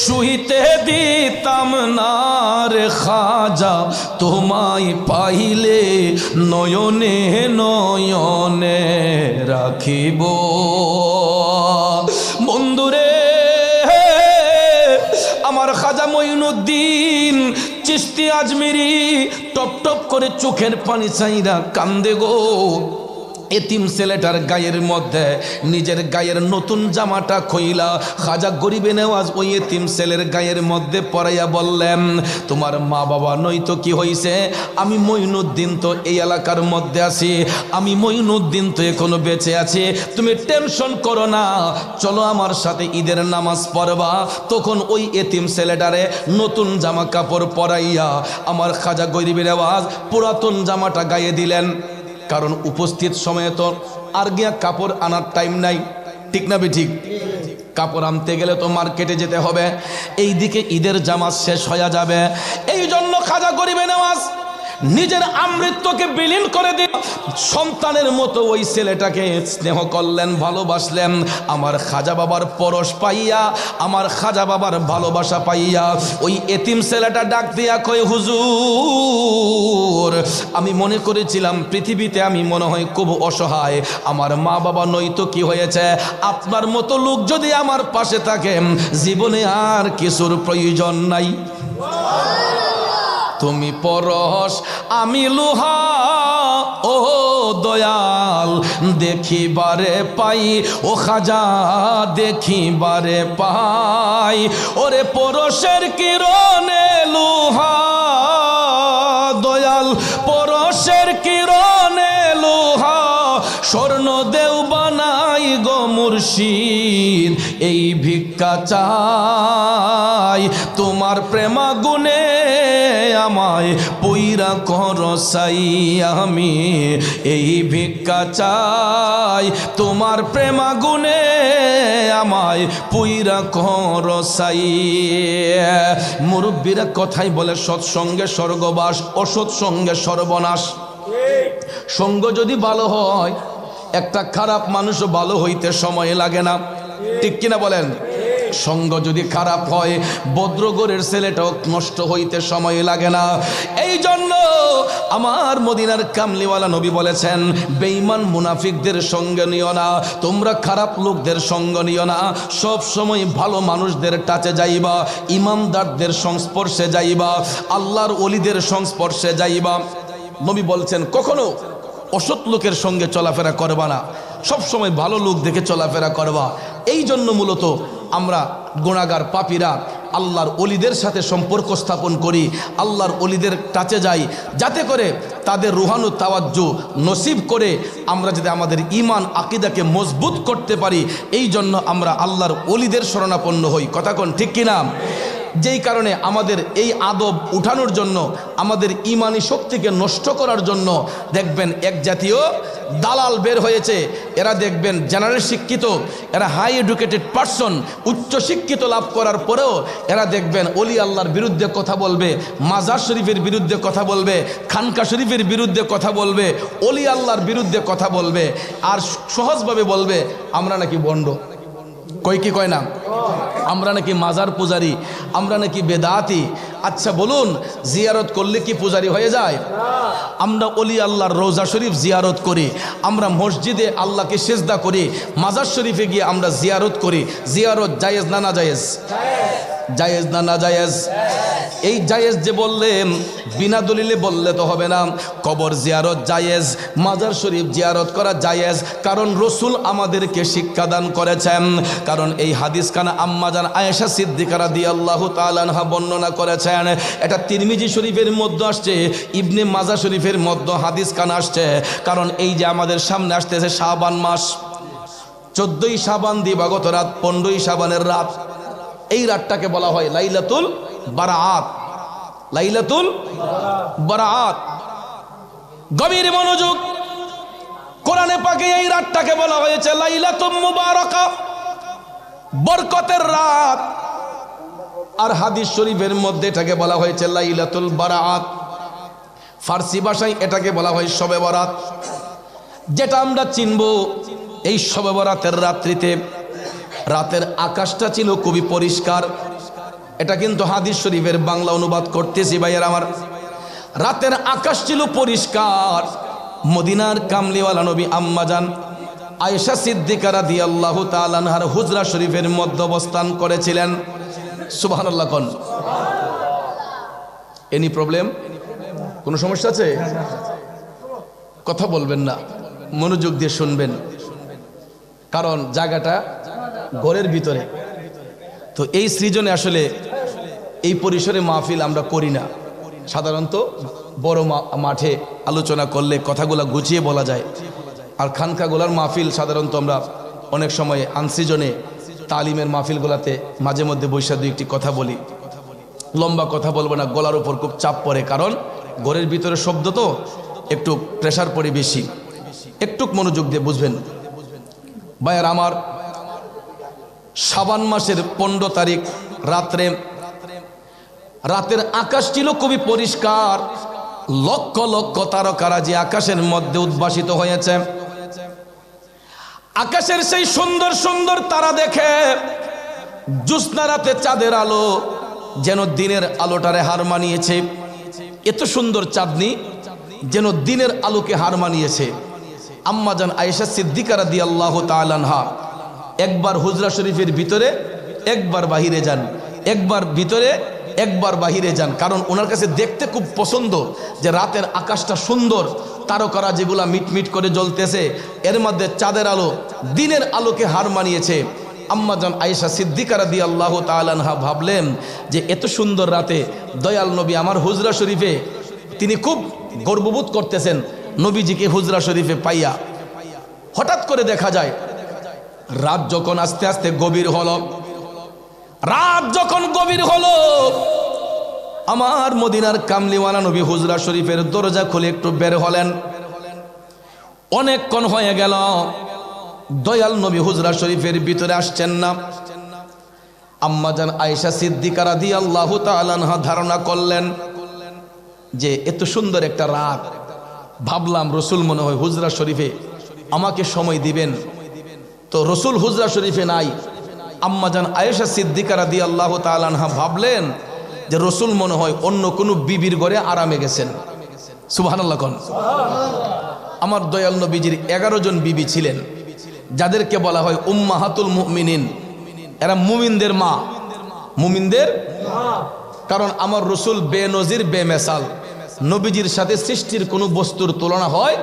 A: শুইতে দিতাম না রে খাজা, তোমায় পাইলে নয়নে নয়নে রাখিব। বন্ধুরে আমার খাজা মঈনুদ্দিন চিশতি আজমিরি টপ টপ করে চোখের পানি চাইরা কান্দে গো। এতিম ছেলেটার গায়ের মধ্যে নিজের গায়ের নতুন জামাটা খইলা খাজা গরিবে নেওয়াজ ওই এতিম ছেলের গায়ের মধ্যে পরাইয়া বললেন, তোমার মা বাবা নয়তো কি হইছে, আমি মঈনুদ্দিন তো এই এলাকার মধ্যে আছি, আমি মঈনুদ্দিন তো এখনো বেঁচে আছি, তুমি টেনশন করো না, চলো আমার সাথে ঈদের নামাজ পড়বা। তখন ওই এতিম ছেলেটারে নতুন জামা কাপড় পরাইয়া আমার খাজা গরিবে নেওয়াজ পুরাতন জামাটা গায়ে দিলেন। কারণ উপস্থিত সময়ে তো আর গিয়া কাপড় আনার টাইম নাই, ঠিক না বে ঠিক? কাপড় আনতে গেলে তো মার্কেটে যেতে হবে, এই দিকে ঈদের জামাত শেষ হয়ে যাবে। এই জন্য খাজা গরিবে নেওয়াজ নিজের আমৃত্যুকে বিলীন করে দিয়ে সন্তানের মতো ওই ছেলেটাকে স্নেহ করলেন, ভালোবাসলেন। আমার খাজা বাবার পরশ পাইয়া, আমার খাজা বাবার ভালোবাসা পাইয়া ওই এতিম ছেলেটা ডাক দিয়া কয়, হুজুর আমি মনে করেছিলাম পৃথিবীতে আমি মনে হয় খুব অসহায়, আমার মা বাবা নয়তো কি হয়েছে, আপনার মতো লোক যদি আমার পাশে থাকে জীবনে আর কিছুর প্রয়োজন নাই। তুমি পরশ আমি লোহা ও দয়াল দেখিবারে পাই, ও খাজা দেখিবারে পাই, ওরে পরশের কিরণে লোহা দয়াল, পরশের কিরণে লোহা স্বর্ণ দেও বানাই গো মুর্শিদ, এই ভিক্ষা চাই তোমার প্রেমা গুণে আমায় পইরা করসাই, আমি এই ভিক্ষা চাই তোমার প্রেমা গুণে আমায় পইরা করসাই। মুরব্বীরা কথাই বলে সৎসঙ্গে স্বর্গবাস, অসৎ সঙ্গে সর্বনাশ। সঙ্গ যদি ভালো হয়, একটা খারাপ মানুষও ভালো হইতে সময় লাগে না, ঠিক কিনা বলেন? সঙ্গ যদি খারাপ হয়, বদ্রগড়ের ছেলেটাও নষ্ট হইতে সময় লাগে না। এই জন্য আমার মদিনার কামলিওয়ালা নবী বলেছেন, বেঈমান মুনাফিকদের সঙ্গে নিও না, তোমরা খারাপ লোকদের সঙ্গ নিও না, সব সময় ভালো মানুষদের টাচে যাইবা, ইমানদারদের সংস্পর্শে যাইবা, আল্লাহর ওলিদের সংস্পর্শে যাইবা। নবী বলছেন কখনো অসৎ লোকের সঙ্গে চলাফেরা করবা না, সব সময় ভালো লোক দেখে চলাফেরা করবা। এই জন্য মূলত আমরা গুনাহগার পাপীরা আল্লাহর ওলিদের সাথে সম্পর্ক স্থাপন করি, আল্লাহর ওলিদের কাছে যাই, যাতে করে তাদের রুহানু তাওয়াজ্জু নসিব করে আমরা যদি আমাদের ঈমান আকীদাকে মজবুত করতে পারি। এই জন্য আমরা আল্লাহর ওলিদের শরণাপন্ন হই। কথা কোন ঠিক কিনা? যেই কারণে আমাদের এই আদব উঠানোর জন্য, আমাদের ইমানি শক্তিকে নষ্ট করার জন্য দেখবেন এক জাতীয় দালাল বের হয়েছে। এরা দেখবেন জেনারেল শিক্ষিত, এরা হাই এডুকেটেড পারসন, উচ্চ শিক্ষিত লাভ করার পরেও এরা দেখবেন অলি আল্লাহর বিরুদ্ধে কথা বলবে, মাজার শরীফের বিরুদ্ধে কথা বলবে, খানকা শরীফের বিরুদ্ধে কথা বলবে, অলি আল্লাহর বিরুদ্ধে কথা বলবে, আর সহজভাবে বলবে আমরা নাকি বন্ড। কয় কি কয় না? আমরা নাকি মাজার পূজারি, আমরা নাকি বেদাতি। আচ্ছা বলুন, জিয়ারত করলে কি পূজারি হয়ে যায়? আমরা অলি আল্লাহর রোজা শরীফ জিয়ারত করি, আমরা মসজিদে আল্লাহকে সেজদা করি, মাজার শরীফে গিয়ে আমরা জিয়ারত করি। জিয়ারত জায়েজ না না জায়েজ? জায়েজ না না জায়েজ? এই জায়েজ যে বললেন, বিনা দলিলে বললে তো হবে না। কবর জিয়ারত জায়েজ, মাজার শরীফ জিয়ারত করা জায়েজ, কারণ রসুল আমাদেরকে শিক্ষাদান করেছেন। কারণ এই হাদিস খানা আম্মাজান আয়েশা সিদ্দিকা রাদিয়াল্লাহু তাআলা আনহা বর্ণনা করেছেন। এটা তিরমিজি শরীফের মধ্যে আসছে, ইবনে মাজা শরীফের মধ্যে হাদিস খানা আসছে। কারণ এই যে আমাদের সামনে আসতেছে শাবান মাস, 14ই শাবান দিবাগত রাত, 15ই শাবানের রাত, এই রাতটাকে বলা হয় লাইলাতুল বারাআত। লাইলাতুল বারাআত। গভীর মনোযোগ, কোরআনে পাকে এই রাতটাকে বলা হয়েছে লাইলাতুম মুবারাকা, বরকতের রাত। আর হাদিস শরীফের মধ্যে এটাকে বলা হয়েছে লাইলাতুল বারাআত। ফার্সি ভাষায় এটাকে বলা হয় শবে বরাত। যেটা আমরা চিনব, এই শবে বরাতের রাত্রিতে রাতের আকাশটা ছিল খুবই পরিষ্কার। এটা কিন্তু হাদিস শরীফের বাংলা অনুবাদ করতেছি ভাইয়ের আমার। রাতের আকাশ ছিল পরিষ্কার। মদিনার কামলিওয়ালা নবী আম্মাজান আয়েশা সিদ্দিকা রাদিয়াল্লাহু তাআলা আনহার হুজরা শরীফের মধ্যে অবস্থান করেছিলেন। সুবহানাল্লাহ কোন? Any problem? কোনো সমস্যা আছে? কথা বলবেন না, মনোযোগ দিয়ে শুনবেন, কারণ জায়গাটা ঘরের ভিতরে। তো এই সৃজনে আসলে এই পরিসরে মাহফিল আমরা করি না। সাধারণত বড় মাঠে আলোচনা করলে কথাগুলো গুছিয়ে বলা যায়। আর খানকাগুলার মাহফিল সাধারণত আমরা অনেক সময় আনসৃজনে তালিমের মাহফিলগুলাতে মাঝে মধ্যে বৈশা দুই একটি কথা বলি। লম্বা কথা বলবো না, গলার উপর খুব চাপ পড়ে, কারণ ঘরের ভিতরে শব্দ তো একটু প্রেশার পড়ে বেশি। একটু মনোযোগ দিয়ে বুঝবেন ভাইয়ার আমার। শাবান মাসের 15 তারিখ রাত্রে রাতের আকাশ ছিল খুবই পরিষ্কার। লক্ষ লক্ষ তারকারা যে আকাশের মধ্যে উদ্ভাসিত হয়েছে, আকাশের সেই সুন্দর সুন্দর তারা দেখে জ্যোৎস্না রাতে চাঁদের আলো যেন দিনের আলোটারে হার মানিয়েছে। এত সুন্দর চাঁদনি যেন দিনের আলোকে হার মানিয়েছে। আম্মাজান আয়েশা সিদ্দিকা রাদিয়াল্লাহু তাআলা আনহা একবার হুজরা শরীফের ভিতরে, একবার বাহিরে যান, একবার ভিতরে, একবার বাহিরে যান। কারণ ওনার কাছে দেখতে খুব পছন্দ যে রাতের আকাশটা সুন্দর, তারকারা যেগুলা মিটমিট করে জ্বলতেছে, এর মধ্যে চাঁদের আলো দিনের আলোকে হার মানিয়েছে। আম্মাজান আয়েশা সিদ্দিকা রাদিয়াল্লাহু তাআলা আনহা ভাবলেন যে এত সুন্দর রাতে দয়াল নবী আমার হুজরা শরীফে, তিনি খুব গর্ববোধ করতেছেন নবীজিকে হুজরা শরীফে পাইয়া। হঠাৎ করে দেখা যায় রাত যখন আস্তে আস্তে গভীর হলো, রাত যখন গভীর হলো, আমার মদিনার কামলিওয়ালা নবী হুজরা শরীফের দরজা খুলে একটু বের হলেন। অনেকক্ষণ হয়ে গেল, দয়াল নবী হুজরা শরীফের ভিতরে আসছেন না। আম্মাজান আয়েশা সিদ্দিকা রাদিয়াল্লাহু তাআলা আনহা ধারণা করলেন যে এত সুন্দর একটা রাত, ভাবলাম রসুল মনে হয় হুজরা শরীফে আমাকে সময় দিবেন। তো রসুল হুজরা শরীফে নাই। আম্মাজান আয়েশা সিদ্দিকা রাদিয়াল্লাহু তাআলা আনহা ভাবলেন যে রসুল মনে হয় অন্য কোনো বিবির ঘরে আরামে গেছেন। সুবহানাল্লাহ কোন? আমার দয়াল নবীজির 11 জন বিবি ছিলেন, যাদেরকে বলা হয় উম্মাহাতুল মুমিনিন। এরা মুমিনদের মা, মুমিনদের। কারণ আমার রসুল বেনজির বেমেসাল, নবীজির সাথে সৃষ্টির কোনো বস্তুর তুলনা হয়।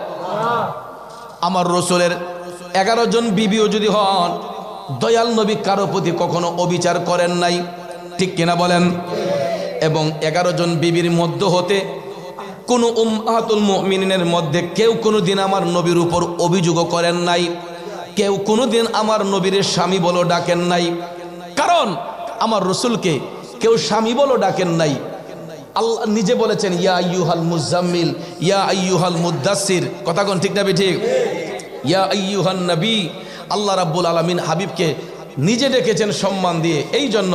A: আমার রসুলের 11 জন বিবিও যদি হন, দয়াল নবী কারো প্রতি কখনো অবিচার করেন নাই, ঠিক কিনা বলেন? এবং 11 জন বিবির মধ্যে হতে কোনো উম্মাহাতুল মুমিনিনের মধ্যে কেউ কোনোদিন আমার নবীর উপর অভিযোগও করেন নাই, কেউ কোনোদিন আমার নবীর স্বামী বলে ডাকেন নাই। কারণ আমার রসুলকে কেউ স্বামী বলো ডাকেন নাই। আল্লাহ নিজে বলেছেন ইয়া আইয়ুহাল মুজাম্মিল, ইয়া আইয়ুহাল মুদ্দাসির, কথা কোন ঠিক না ঠিক? ইয়া আইয়ুহান নবী, আল্লাহ রাব্বুল আলামিন হাবিবকে নিজে ডেকেছেন সম্মান দিয়ে। এই জন্য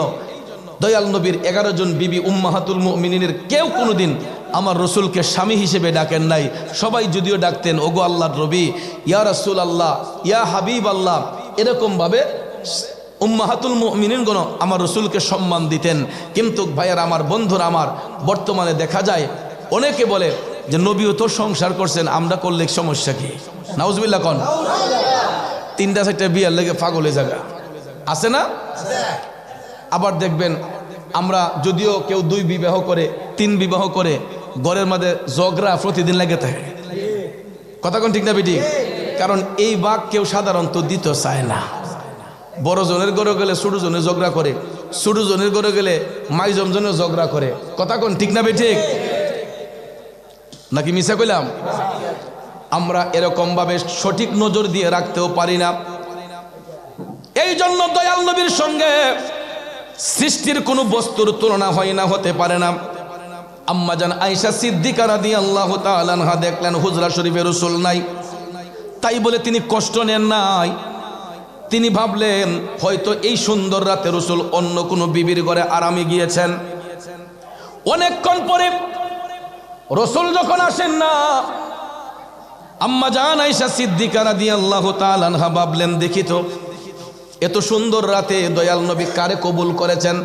A: দয়াল নবীর 11 জন বিবি উম্মাহাতুল মুমিনিনের কেউ কোনোদিন আমার রসুলকে স্বামী হিসেবে ডাকেন নাই। সবাই যদিও ডাকতেন ওগো আল্লাহর নবী, ইয়া রাসূল আল্লাহ, ইয়া হাবিব আল্লাহ, এরকমভাবে উম্মাহাতুল মুমিনিনগণ আমার রসুলকে সম্মান দিতেন। কিন্তু ভাইয়ার আমার, বন্ধুরা আমার, বর্তমানে দেখা যায় অনেকে বলে যে নবীও তো সংসার করছেন, আমরা করলে সমস্যা কি? নাউজুবিল্লাহ কোন? 3টা 4টা বিয়ার লেগে পাগলে জায়গা আছে না? আবার দেখবেন আমরা যদিও কেউ 2 বিবাহ করে, 3 বিবাহ করে, ঘরের মধ্যে ঝগড়া প্রতিদিন লেগে থাকে, কথা কোন ঠিক না বেটি? কারণ এই বাঘ কেউ সাধারণত দিতে চায় না। বড় জনের ঘরে গেলে ছোট জনের ঝগড়া করে, ছোট জনের ঘরে গেলে মাই জমজনের ঝগড়া করে, কথা কোন ঠিক না বেটি? নাকি মিছা কইলাম? আমরা এরকম ভাবে সঠিক নজর দিয়ে রাখতেও পারি না। এই জন্য দয়াল নবীর সঙ্গে সৃষ্টির কোনো বস্তুর তুলনা হয় না, হতে পারে না। আম্মা জান আয়েশা সিদ্দিকা রাদিয়াল্লাহু তাআলা আনহা দেখলেন হুজরা শরীফে রাসূল নাই, তাই বলে তিনি কষ্ট নেন নাই। তিনি ভাবলেন হয়তো এই সুন্দর রাতে রাসূল অন্য কোনো বিবির ঘরে আরামে গিয়েছেন। অনেকক্ষণ পরে রাসূল যখন আসেন না, আম্মা জান আয়েশা সিদ্দিকা রাদিয়াল্লাহু তাআলা আনহা ভাবলেন দেখি তো এত সুন্দর রাতে দয়াল নবী কারে কবুল করেছেন?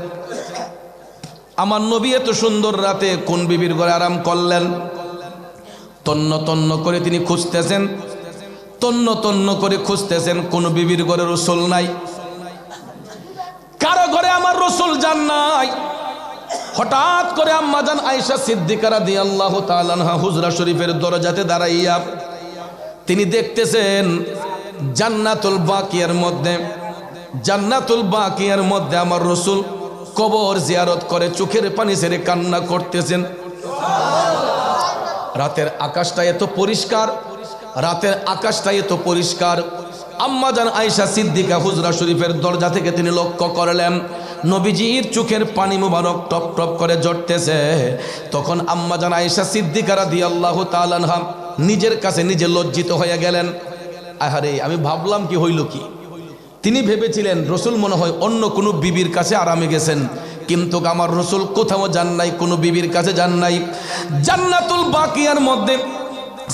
A: আমার নবী এত সুন্দর রাতে কোন বিবির ঘরে আরাম করলেন? তন্ন তন্ন করে তিনি খুঁজতেছেন, তন্ন তন্ন করে খুঁজতেছেন, কোন বিবির ঘরে রাসূল নাই, কারো ঘরে আমার রাসূল যান নাই। হঠাৎ করে আম্মা জান আয়েশা সিদ্দিকা রাদিয়াল্লাহু তাআলা আনহা হুজরা শরীফের দরজাতে দাঁড়াইয়া তিনি দেখতেছেন জান্নাতুল বাকিয়ার মধ্যে, জান্নাতুল বাকিয়ার মধ্যে আমার রাসূল কবর জিয়ারত করে চোখের পানি ছেড়ে কান্না করতেছেন। রাতের আকাশটা এত পরিষ্কার, রাতের আকাশটা এত পরিষ্কার। আম্মা জান আয়েশা সিদ্দিকা হুজরা শরীফের দরজা থেকে তিনি লক্ষ্য করলেন নবীজির চোখের পানি মুবারক টপ টপ করে ঝরতেছে। তখন আম্মা জান আয়েশা সিদ্দিকা রাদিয়াল্লাহু তাআলা আনহা নিজের কাছে নিজে লজ্জিত হয়ে গেলেন। আহারে, আমি ভাবলাম কি হইল কি? তিনি ভেবেছিলেন রাসূল মনে হয় অন্য কোনো বিবির কাছে আরামে গেছেন, কিন্তু আমার রাসূল কোথাও যান নাই, কোনো বিবির কাছে যান নাই। জান্নাতুল বাকিয়ার মধ্যে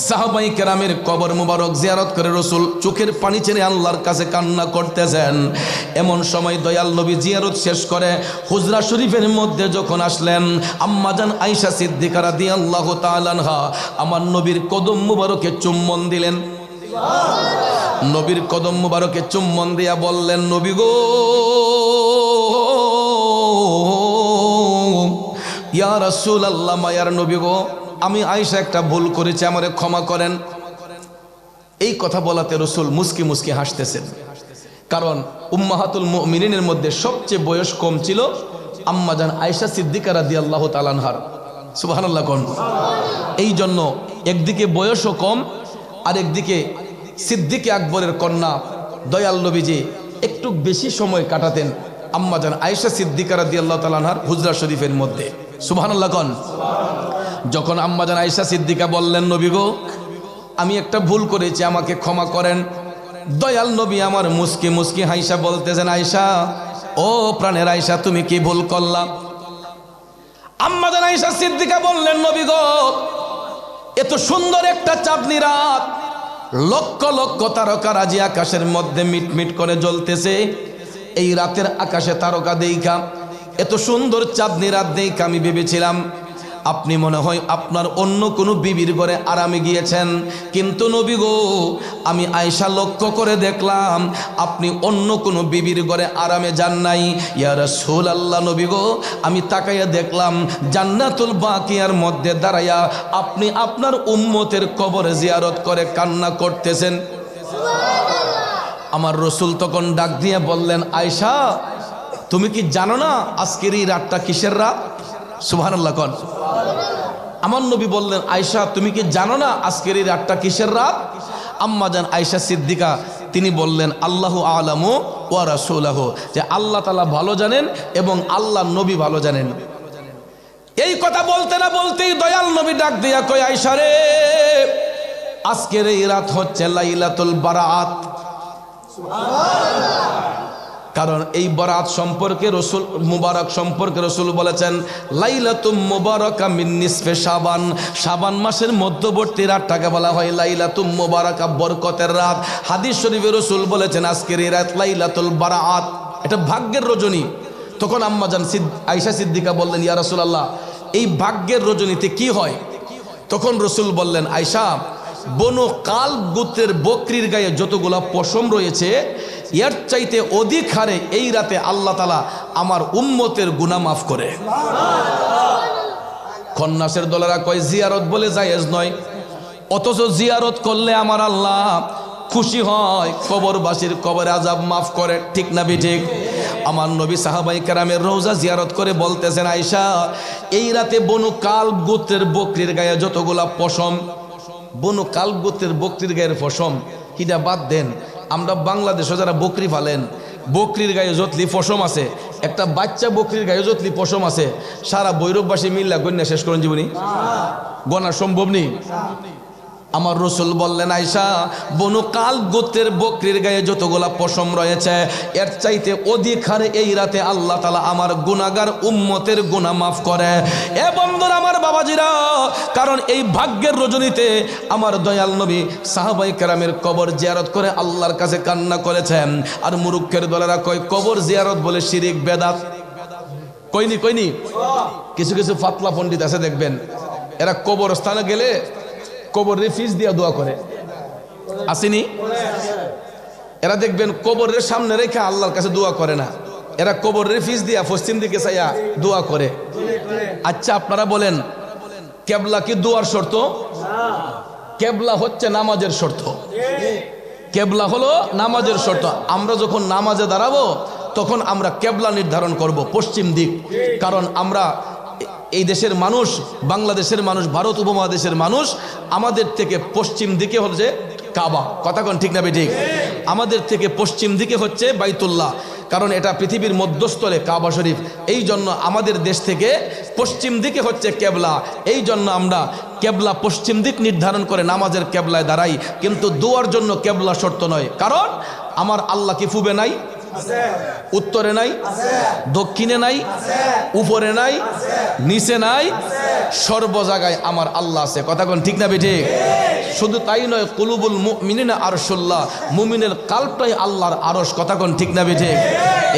A: সাহাবাই কেরামের কবর মুবারক জিয়ারত করে রাসূল চোখের পানি ছেড়ে আল্লাহর কাছে কান্না করতেছেন। এমন সময় দয়াল নবী জিয়ারত শেষ করে হুজরা শরীফের মধ্যে যখন আসলেন, আম্মা জান আয়েশা সিদ্দিকা রাদিয়াল্লাহু তাআলা আনহা আমার নবীর কদম মুবারকে চুম্বন দিলেন। নবীর কদম মুবারকে চুম্বন দিয়া বললেন, নবী গো, ইয়া রাসূলুল্লাহ, মায়ার নবী গো, আমি আয়েশা একটা ভুল করেছি, আমারে ক্ষমা করেন। এই কথা বলাতে রাসূল মুস্কি মুস্কি হাসতেছেন, কারণ উম্মাহাতুল মুমিনিনের মধ্যে সবচেয়ে বয়স কম ছিল আম্মা জান আয়েশা সিদ্দিকা রাদিয়াল্লাহু তাআলা আনহার। সুবহানাল্লাহ কোন? এই জন্য একদিকে বয়সও কম, আর একদিকে সিদ্দিকে আকবরের কন্যা দয়াল নবীজি একটু বেশি সময় কাটাতেন আম্মা জান আয়েশা সিদ্দিকা রাদিয়াল্লাহু তাআলা আনহার হুজরা শরীফের মধ্যে। সুবহানাল্লাহ কোন? যখন আম্মা জান আয়েশা সিদ্দিকা বললেন, নবী গো, আমি একটা ভুল করেছি, আমাকে ক্ষমা করেন। দয়াল নবী আমার মুস্কি মুস্কি হাইসা বলতেছেন, আয়েশা, ও প্রাণের আয়েশা, তুমি কি ভুল করলা? আম্মা জান আয়েশা সিদ্দিকা বললেন, নবী গো, এত সুন্দর একটা চাঁদনি রাত, লক্ষ লক্ষ তারকারাজি আকাশের মধ্যে মিটমিট করে জ্বলতেছে। এই রাতের আকাশে তারকা দেইখা, এত সুন্দর চাঁদনি রাত দেইখা আমি ভেবেছিলাম আপনি মনে হয় আপনার অন্য কোনো বিবির ঘরে আরামে গিয়েছেন, কিন্তু নবী গো, আমি আয়েশা লক্ষ্য করে দেখলাম আপনি অন্য কোনো বিবির ঘরে আরামে যান নাই। ইয়া রাসূলুল্লাহ, নবী গো, আমি তাকাইয়া দেখলাম জান্নাতুল বাকিয়ার মধ্যে দাঁড়াইয়া আপনি আপনার উম্মতের কবরে জিয়ারত করে কান্না করতেছেন। আমার রাসূল তখন ডাক দিয়ে বললেন, আয়েশা, তুমি কি জানো না আজকের এই রাতটা কিসের রাত? সুবহানাল্লাহ কোন? আমার নবী বললেন, আয়েশা, তুমি কি জানো না আজকের এই রাতটা কিসের রাত? আম্মা জান আয়েশা সিদ্দিকা তিনি বললেন, আল্লাহু আ'লামু ওয়া রাসূলুহু, যে আল্লাহ তাআলা ভালো জানেন এবং আল্লাহর নবী ভালো জানেন। এই কথা বলতে না বলতেই দয়াল নবী ডাক দিয়া কয়, আয়েশা রে, আজকের এই রাত হচ্ছে লাইলাতুল বারাত। কারণ এই বরাত সম্পর্কে রসুল, মুবারক সম্পর্কে রসুল বলেছেন, লাইলাতুম মুবারাকা মিন নিসফে শাবান, শাবান মাসের মধ্যবর্তী রাতটাকে বলা হয় লাইলাতুম মুবারাকা, বরকতের রাত। হাদিস শরীফে রসুল বলেছেন আজকের এই রাত লাইলাতুল বারাত, এটা ভাগ্যের রজনী। তখন আম্মাজান আয়েশা সিদ্দিকা বললেন, ইয়া রাসূলুল্লাহ, এই ভাগ্যের রজনীতে কি হয়? তখন রসুল বললেন, আয়েশা, বনু কালব গোত্রের বকরির গায়ে যতগুলা পশম রয়েছে, এর চাইতে অধিক হারে এই রাতে আল্লাহ তাআলা আমার উম্মতের গুনাহ মাফ করে। খন্নাসের দলেরা কয় জিয়ারত বলে জায়েজ নয়, অথচ জিয়ারত করলে আমার আল্লাহ খুশি হয়, কবরবাসীর কবর আযাব মাফ করে। ঠিক না ঠিক? আমার নবী সাহাবাই কেরামের রওজা জিয়ারত করে বলতেছেন, আয়েশা, এই রাতে বনু কালব গোত্রের বকরির গায়ে যতগুলা পশম, বনু কালব গোত্রের বকরির গায়ের পশম, হিটা বাদ দেন, আমরা বাংলাদেশে যারা বকরি ফালেন, বকরির গায়ে যতলি পশম আছে, একটা বাচ্চা বকরির গায়ে যতলি পশম আছে, সারা ভৈরববাসী মিল্লা গণ্যা শেষ করেন জীবনী, গণা সম্ভব নেই। আমার রসুল বললেন, আয়েশা, বনু কালব গোত্রের বকরির গায়ে যতগুলা পশম রয়েছে, এর চাইতে অধিক হারে এই রাতে আল্লাহ তাআলা আমার গুনাহগার উম্মতের গুনাহ মাফ করে। এ বন্ধুরা, আমার বাবাজিরা, কারণ এই ভাগ্যের রজনীতে আমার দয়াল নবী সাহাবায়ে কেরামের কবর জিয়ারত করে আল্লাহর কাছে কান্না করেছেন। আর মুরুক্ষের দলেরা কয় কবর জিয়ারত বলে শিরিক, বেদাত। কইনি কিছু কিছু ফাতলা পণ্ডিত আছে দেখবেন, এরা কবরস্থানে গেলে কবরের ফিস দিয়া দোয়া করে, আসেনি? এরা দেখবেন কবরের সামনে রেখে আল্লাহর কাছে দোয়া করে না, এরা কবরের ফিস দিয়া পশ্চিম দিকে চাইয়া দোয়া করে। আচ্ছা, আপনারা বলেন, কেবলা কি দোয়ার শর্ত? কেবলা হচ্ছে নামাজের শর্ত। কেবলা হলো নামাজের শর্ত। আমরা যখন নামাজে দাঁড়াবো তখন আমরা কেবলা নির্ধারণ করব পশ্চিম দিক। কারণ আমরা এই দেশের মানুষ, বাংলাদেশের মানুষ, ভারত উপমহাদেশের মানুষ, আমাদের থেকে পশ্চিম দিকে হচ্ছে কাবা। কথা কোন ঠিক না ঠিক? আমাদের থেকে পশ্চিম দিকে হচ্ছে বাইতুল্লাহ, কারণ এটা পৃথিবীর মধ্যস্থলে কাবা শরীফ। এই জন্য আমাদের দেশ থেকে পশ্চিম দিকে হচ্ছে কেবলা। এই জন্য আমরা কেবলা পশ্চিম দিক নির্ধারণ করে নামাজের কেবলায় দাঁড়াই। কিন্তু দোয়ার জন্য কেবলা শর্ত নয়, কারণ আমার আল্লাহ কি ফুবে নাই? উত্তরে নাই, দক্ষিণে নাই, উপরে নাই, নিচে নাই, সর্ব জায়গায় আমার আল্লাহ আছে। কথা কোন ঠিক না ঠিক? শুধু তাই নয়, কুলুবুল মুমিনিনা আরশুল্লাহ, মুমিনের কাল্পটাই আল্লাহর আরশ। কথা কোন ঠিক না ঠিক?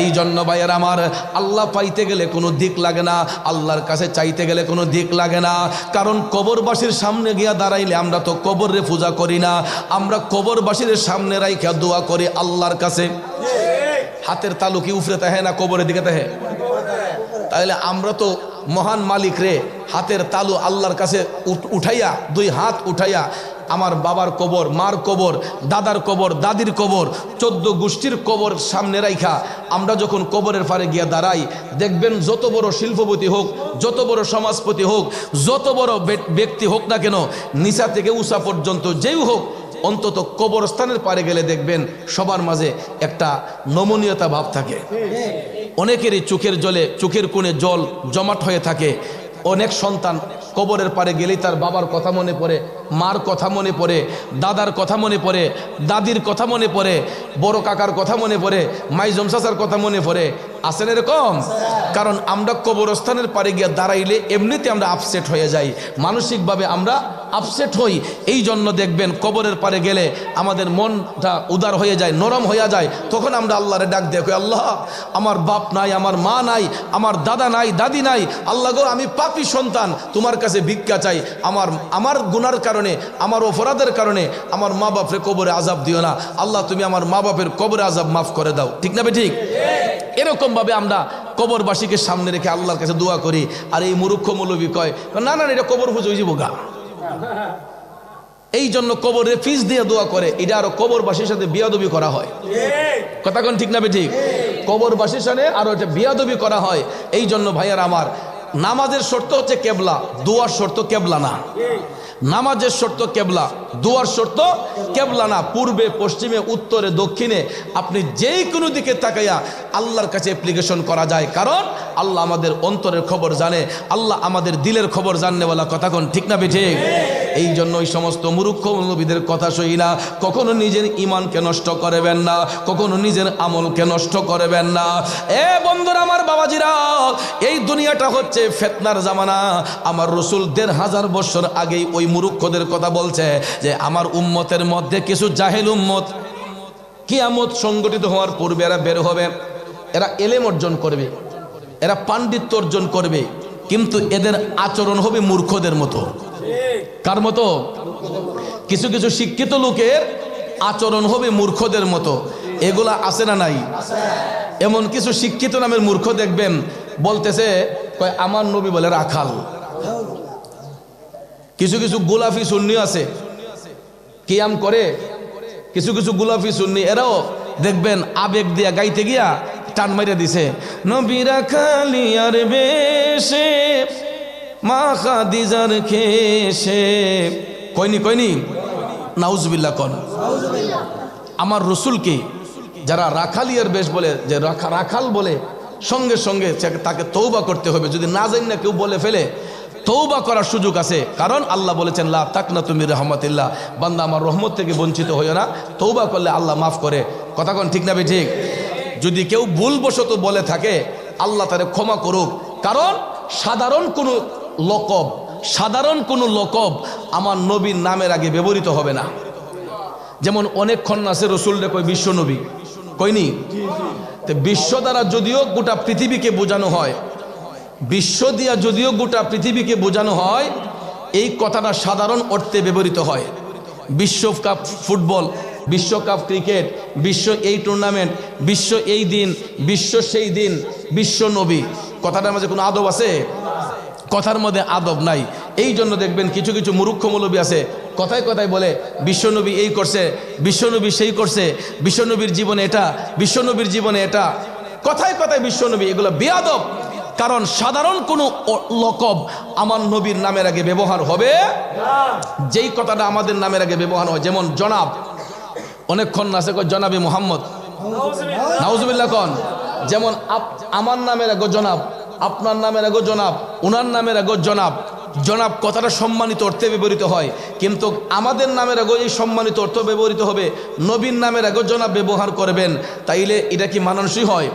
A: এই জন্য ভাইয়ের আমার, আল্লাহ পাইতে গেলে কোনো দিক লাগে না, আল্লাহর কাছে চাইতে গেলে কোনো দিক লাগে না। কারণ কবরবাসীর সামনে গিয়া দাঁড়াইলে আমরা তো কবরে পূজা করি না, আমরা কবরবাসীর সামনে রাইখা দোয়া করি আল্লাহর কাছে। হাতের তালু কি উফরে তাহে না কবরের দিকে তাহে? তাহলে আমরা তো মহান মালিক রে হাতের তালু আল্লাহর কাছে উঠাইয়া, দুই হাত উঠাইয়া আমার বাবার কবর, মার কবর, দাদার কবর, দাদির কবর, 14 গোষ্ঠীর কবর সামনে রাইখা আমরা যখন কবরের পারে গিয়া দাঁড়াই, দেখবেন যত বড় শিল্পপতি হোক, যত বড় সমাজপতি হোক, যত বড় ব্যক্তি হোক না কেন, নিচা থেকে উঁচা পর্যন্ত যেই হোক, অন্তত কবরস্থানের পারে গেলে দেখবেন সবার মাঝে একটা নমনীয়তা ভাব থাকে। অনেকেরই চোখের জলে, চোখের কোণে জল জমাট হয়ে থাকে। অনেক সন্তান কবরের পারে গেলেই তার বাবার কথা মনে পড়ে, মার কথা মনে পড়ে, দাদার কথা মনে পড়ে, দাদির কথা মনে পড়ে, বড় কাকার কথা মনে পড়ে, মাইজম চাচার কথা মনে পড়ে। আসেন এরকম? কারণ আমরা কবরস্থানের পারে গিয়ে দাঁড়াইলে এমনিতে আমরা আপসেট হয়ে যাই, মানসিকভাবে আমরা আপসেট হই। এই জন্য দেখবেন কবরের পারে গেলে আমাদের মনটা উদার হয়ে যায়, নরম হয়ে যায়। তখন আমরা আল্লাহরে ডাক দেখো, আল্লাহ, আমার বাপ নাই, আমার মা নাই, আমার দাদা নাই, দাদি নাই, আল্লাহ গো, আমি পাপী সন্তান, তোমার কাছে ভিক্ষা চাই। আমার গুনার কারণে, আমার অপরাধের কারণে আমার মা বাপরে কবরে আযাব দিও না, আল্লাহ তুমি আমার মা বাপের কবরে আযাব মাফ করে দাও। ঠিক না ঠিক? এরকম ভাবে আমরা কবরবাসীকে সামনে রেখে আল্লাহর কাছে দোয়া করি। আর এই মূর্খ মৌলবী কয়, না না, এটা কবর পুজো হয়ে যাবো গা। এই জন্য কবরে ফিস দিয়ে দোয়া করে, এটা আরো কবরবাসীর সাথে বিয়াদবি করা হয়। কথা কোন ঠিক না ঠিক? কবরবাসীর সাথে আরো এটা বিয়াদবি করা হয়। এই জন্য ভাইয়ার আমার, নামাজের শর্ত হচ্ছে কেবলা, দোয়ার শর্ত কেবলা না। নামাজের শর্ত কেবলা, দোয়ার শর্ত কেবলা না। পূর্বে পশ্চিমে উত্তরে দক্ষিণে আপনি যেই কোনো দিকে তাকাইয়া আল্লাহর কাছে অ্যাপ্লিকেশন করা যায়, কারণ আল্লাহ আমাদের অন্তরের খবর জানে, আল্লাহ আমাদের দিলের খবর জাননেওয়ালা। কথা কোন ঠিক না ঠিক? এই জন্য ওই সমস্ত মূর্খ নবীদের কথা সই না। কখনো নিজের ইমানকে নষ্ট করবেন না, কখনো নিজের আমলকে নষ্ট করবেন না। এ বন্ধুরা আমার, বাবাজিরা, এই দুনিয়াটা হচ্ছে ফিতনার জামানা। আমার রাসূল ১৫০০ বছর আগেই ওই মূর্খদের কথা বলছে যে আমার উম্মতের মধ্যে কিছু জাহেল উম্মত কিয়ামত সংগঠিত হওয়ার পূর্বে এরা বের হবে, এরা এলেম অর্জন করবে, এরা পাণ্ডিত্য অর্জন করবে, কিন্তু এদের আচরণ হবে মূর্খদের মতো। কার মতো? কিছু কিছু শিক্ষিত লোকের আচরণ হবে মূর্খদের মতো। এগুলা আছে না নাই? এমন কিছু শিক্ষিত নামের মূর্খ দেখবেন বলতেছে কয় আমার নবী বলে রাখাল। কিছু কিছু গোলাফি সুন্নি আছে, কিয়াম করে। কিছু কিছু গোলাফি সুন্নি এরাও দেখবেন আবেগ দিয়া গাইতে গিয়া টান মাইরা দিছে, নবী রাখালিয়ার বেশে মা খাদিজার খেসে। কইনি কইনি? নাউজুবিল্লাহ কোন। আমার রসুলকে যারা রাখালিয়ার বেশ বলে, যে রাখাল বলে, সঙ্গে সঙ্গে তাকে তওবা করতে হবে। যদি না জানি না কেউ বলে ফেলে, তওবা করার সুযোগ আছে, কারণ আল্লাহ বলেছেন লা তাকনাতু মির রাহমাতিল্লাহ, বান্দা আমার রহমত থেকে বঞ্চিত হইও না, তওবা করলে আল্লাহ মাফ করে। কথা কোন ঠিক না ঠিক? যদি কেউ ভুলবশত বলে থাকে আল্লাহ তারে ক্ষমা করুক, কারণ সাধারণ কোনো লকব আমার নবীর নামের আগে ব্যবহৃত হবে না। যেমন অনেকক্ষণ আছে রসুলরে কই বিশ্ব নবী, কইনি? তো বিশ্ব দ্বারা যদিও গোটা পৃথিবীকে বোঝানো হয়, বিশ্ব দিয়া যদিও গোটা পৃথিবীকে বোঝানো হয়, এই কথাটা সাধারণ অর্থে ব্যবহৃত হয়। বিশ্বকাপ ফুটবল, বিশ্বকাপ ক্রিকেট, বিশ্ব এই টুর্নামেন্ট, বিশ্ব এই দিন, বিশ্ব সেই দিন, বিশ্ব নবী, কথাটার মাঝে কোনো আদব আছে? কথার মধ্যে আদব নাই। এই জন্য দেখবেন কিছু কিছু মূর্খ মৌলবী আছে, কথায় কথায় বলে বিশ্বনবী এই করছে, বিশ্বনবী সেই করছে, বিশ্বনবীর জীবনে এটা, বিশ্বনবীর জীবনে এটা, কথায় কথায় বিশ্বনবী। এগুলো বেয়াদব, কারণ সাধারণ কোনো লকব আমার নবীর নামের আগে ব্যবহার হবে যেই কথাটা আমাদের নামের আগে ব্যবহার হয়। যেমন জনাব, অনেকক্ষণ আছে জনাবে মোহাম্মদ, নাউজুবিল্লাহ কোন। যেমন আমার নামের আগে জনাব, আপনার নামের আগে জনাব, উনার নামের আগে জনাব। জনাব কথাটা সম্মানিত অর্থে ব্যবহৃত হয়, কিন্তু আমাদের নামের আগে এই সম্মানিত অর্থ ব্যবহৃত হবে। নবীর নামের আগে জনাব ব্যবহার করবেন, তাইলে এটা কি মানানসই হয়?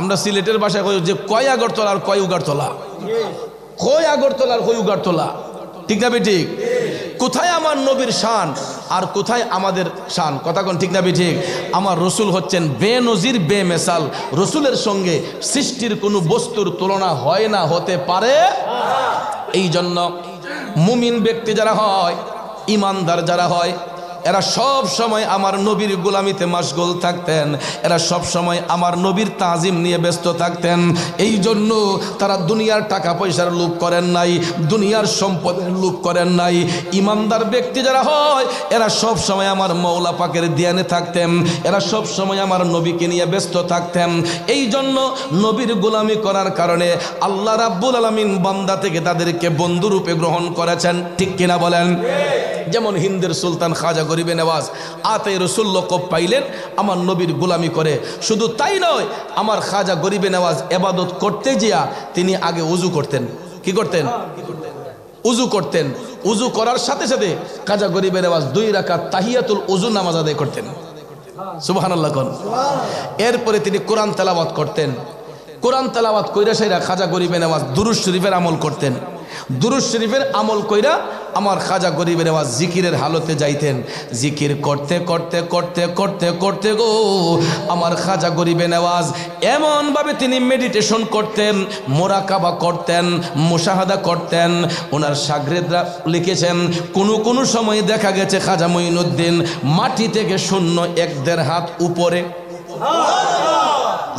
A: আমরা সিলেটের ভাষায় কই যে কয় আগরতলা আর কয় উগারতলা, কয় আগরতলা আর কয় উগারতলা, ঠিক না ঠিক? কোথায় আমার নবীর শান আর কোথায় আমাদের শান? কথা কোন ঠিক না ঠিক? আমার রসুল হচ্ছেন বেনজির বেমেসাল। রসুলের সঙ্গে সৃষ্টির কোনো বস্তুর তুলনা হয় না, হতে পারে। এই জন্য মুমিন ব্যক্তি যারা হয়, ইমানদার যারা হয়, এরা সব সময় আমার নবীর গোলামিতে মাশগুল থাকতেন, এরা সব সময় আমার নবীর তাজিম নিয়ে ব্যস্ত থাকতেন। এই জন্য তারা দুনিয়ার টাকা পয়সার লোভ করেন নাই, দুনিয়ার সম্পদের লোভ করেন নাই। ইমানদার ব্যক্তি যারা হয় এরা সব সময় আমার মওলা পাকের ধ্যানে থাকতেন, এরা সব সময় আমার নবীকে নিয়ে ব্যস্ত থাকতেন। এই জন্য নবীর গোলামি করার কারণে আল্লাহ রাব্বুল আলামিন বান্দা থেকে তাদেরকে বন্ধুরূপে গ্রহণ করেছেন, ঠিক কিনা বলেন? যেমন হিন্দের সুলতান খাজা গরিবে নেওয়াজ আতে রসুল লকব পাইলেন আমার নবীর গোলামি করে। শুধু তাই নয়, আমার খাজা গরিবে নেওয়াজ ইবাদত করতে গিয়া তিনি আগে উজু করতেন। কি করতেন? উজু করতেন। উজু করার সাথে সাথে খাজা গরিবে নেওয়াজ 2 রাকাত তাহিয়াতুল উজু নামাজ আদায় করতেন। সুবহানাল্লাহ কোন। এরপরে তিনি কোরআন তেলাওয়াত করতেন। কোরআন তেলাওয়াত কইরা সেরা খাজা গরিবে নেওয়াজ দুরূদ শরীফের আমল করতেন। দুরূদ শরীফের আমল কইরা আমার খাজা গরিবে নেওয়াজ জিকিরের হালতে যাইতেন। জিকির করতে করতে করতে করতে করতে গো আমার খাজা গরিবে নেওয়াজ এমনভাবে তিনি মেডিটেশন করতেন, মোরাকাবা করতেন, মুশাহাদা করতেন। ওনার শাগরেদরা লিখেছেন কোনো সময় দেখা গেছে খাজা মঈনুদ্দিন মাটি থেকে শূন্য 1-1.5 হাত উপরে।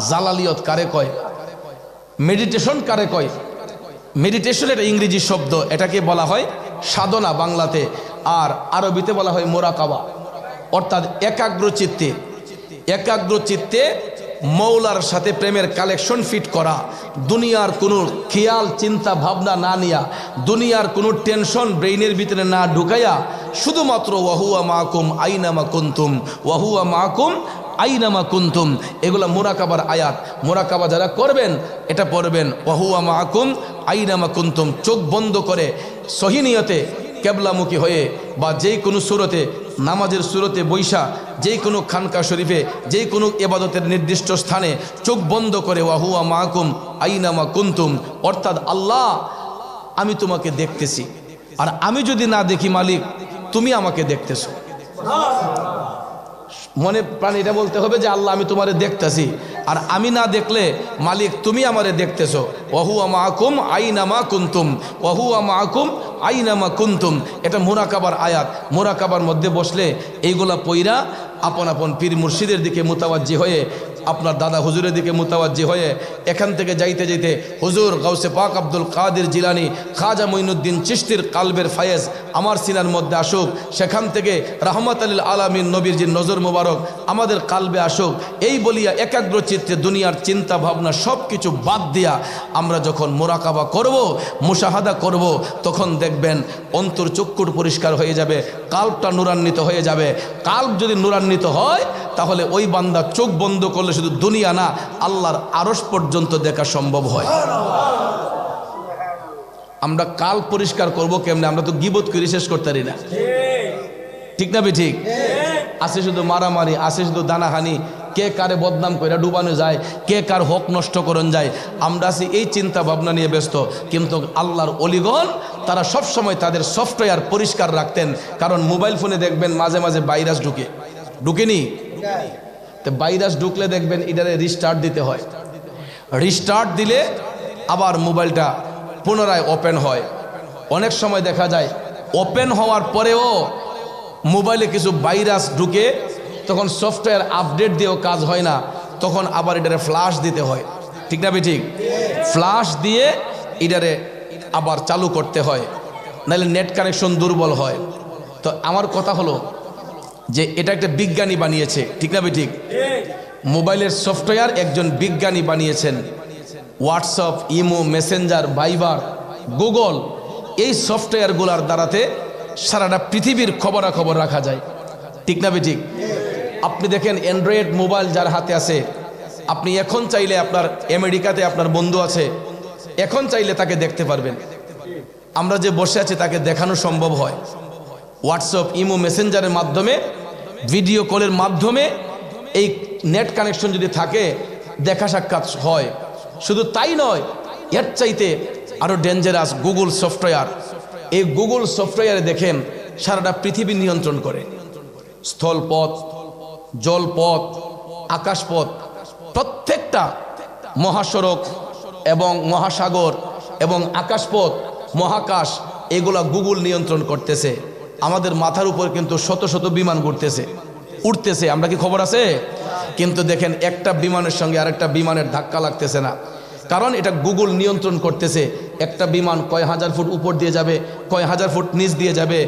A: জালালিয়ত কারে কয়? মেডিটেশন কারে কয়? মেডিটেশন এটা ইংরেজি শব্দ, এটাকে বলা হয় সাধনা বাংলাতে, আর আরবিতে বলা হয় মোরাকাবা, অর্থাৎ একাগ্র চিত্তে মৌলার সাথে প্রেমের কালেকশন ফিট করা, দুনিয়ার কোনো খেয়াল চিন্তা ভাবনা না নিয়া, দুনিয়ার কোনো টেনশন ব্রেইনের ভিতরে না ঢুকাইয়া, শুধুমাত্র ওয়াহুয়া মাকুম আইনামা কুনতুম, ওয়াহুয়া মাকুম আইনামা কুনতুম, এগুলা মুরাকাবার আয়াত। মুরাকাবা যারা করবেন এটা পড়বেন ওয়াহুয়া মাকুম আইনামা কুনতুম, চোখ বন্ধ করে সহি নিয়তে কেবলামুখী হয়ে বা যেই কোনো সুরতে, নামাজের সুরতে বৈশা, যেই কোনো খানকা শরীফে, যেই কোনো ইবাদতের নির্দিষ্ট স্থানে চোখ বন্ধ করে ওয়াহুয়া মাকুম আইনামা কুনতুম, অর্থাৎ আল্লাহ আমি তোমাকে দেখতেছি, আর আমি যদি না দেখি মালিক তুমি আমাকে দেখতেছো। মনে প্রাণ এটা বলতে হবে যে আল্লাহ আমি তোমারে দেখতেছি, আর আমি না দেখলে মালিক তুমি আমারে দেখতেছো। ওয়াহুয়া মাকুম আইনামা কুনতুম, ওয়াহুয়া মাকুম আইনামা কুনতুম, এটা মুরাকাবার আয়াত। মুরাকাবার মধ্যে বসলে এইগুলা পইরা আপন আপন পীর মুর্শিদের দিকে মুতাওয়াজ্জি হয়ে, আপনার দাদা হুজুরের দিকে মুতাওয়াজ্জি হয়ে এখান থেকে যাইতে যাইতে হুজুর গাউসে পাক আব্দুল কাদের জিলানী, খাজা মঈনুদ্দিন চিশতির কালবের ফায়েজ আমার সিনার মধ্যে আসুক, সেখান থেকে রাহমাত আলিল আলামিন নবীর নজর মোবারক আমাদের কালবে আসুক, এই বলিয়া একাগ্র চিত্তে দুনিয়ার চিন্তা ভাবনা সব কিছু বাদ দিয়া আমরা যখন মোরাকাবা করব, মুশাহাদা করব, তখন দেখবেন অন্তর চক্ষুর পরিষ্কার হয়ে যাবে, কাল্বটা নূরান্বিত হয়ে যাবে। কাল্ব যদি নূরান্বিত হয় তাহলে ওই বান্দা চোখ বন্ধ করলে শুধু দুনিয়া না, আল্লাহর আরশ পর্যন্ত দেখা সম্ভব হয়। আমরা কাল পরিষ্কার করব কেমনে? আমরা তো গীবত করে শেষ করতে পারি না, ঠিক না? ঠিক আছে শুধু মারামারি, আছে শুধু দানাহানি, কে কারে বদনাম করে ডুবানো যায়, কে কার হক নষ্ট করন যায়, আমরা আছি এই চিন্তা ভাবনা নিয়ে ব্যস্ত। কিন্তু আল্লাহর অলিগণ তারা সব সময় তাদের সফটওয়্যার পরিষ্কার রাখতেন, কারণ মোবাইল ফোনে দেখবেন মাঝে মাঝে ভাইরাস ঢুকেনি, তো ভাইরাস ঢুকলে দেখবেন এটারে রিস্টার্ট দিতে হয়, রিস্টার্ট দিলে আবার মোবাইলটা পুনরায় ওপেন হয়। অনেক সময় দেখা যায় ওপেন হওয়ার পরেও মোবাইলে কিছু ভাইরাস ঢুকে, তখন সফটওয়্যার আপডেট দিয়েও কাজ হয় না, তখন আবার এটারে ফ্লাশ দিতে হয়, ঠিক না? ঠিক ফ্লাশ দিয়ে এটারে আবার চালু করতে হয়, নাহলে নেট কানেকশন দুর্বল হয়। তো আমার কথা হলো যে এটা একটা বিজ্ঞানী বানিয়েছে, ঠিক না? ঠিক মোবাইলের সফটওয়্যার একজন বিজ্ঞানী বানিয়েছেন। হোয়াটসঅ্যাপ, ইমো, মেসেঞ্জার, ভাইবার, গুগল, এই সফটওয়্যারগুলোর দ্বারাতে সারাটা পৃথিবীর খবরাখবর রাখা যায়, ঠিক না? ঠিক আপনি দেখেন অ্যান্ড্রয়েড মোবাইল যার হাতে আছে, আপনি এখন চাইলে আপনার আমেরিকাতে আপনার বন্ধু আছে, এখন চাইলে তাকে দেখতে পারবেন। আমরা যে বসে আছি তাকে দেখানো সম্ভব হয় হোয়াটসঅ্যাপ, ইমো, মেসেঞ্জারের মাধ্যমে, ভিডিও কলের মাধ্যমে। এই নেট কানেকশন যদি থাকে দেখা সাক্ষাৎ হয়। শুধু তাই নয়, এর চাইতে আরও ডেঞ্জারাস গুগল সফটওয়্যার। এই গুগল সফটওয়্যারে দেখেন সারাটা পৃথিবী নিয়ন্ত্রণ করে, স্থলপথ, জলপথ, আকাশপথ, প্রত্যেকটা মহাসড়ক এবং মহাসাগর এবং আকাশপথ, মহাকাশ, এগুলা গুগল নিয়ন্ত্রণ করতেছে। আমাদের মাথার উপর কিন্তু শত শত বিমান উঠতেছে, আমরা কি খবর আছে? কিন্তু দেখেন একটা বিমানের সঙ্গে আরেকটা বিমানের ধাক্কা লাগতেছে না, কারণ এটা গুগল নিয়ন্ত্রণ করতেছে। একটা বিমান কয় হাজার ফুট উপর দিয়ে যাবে, কয় হাজার ফুট নিচ দিয়ে যাবে,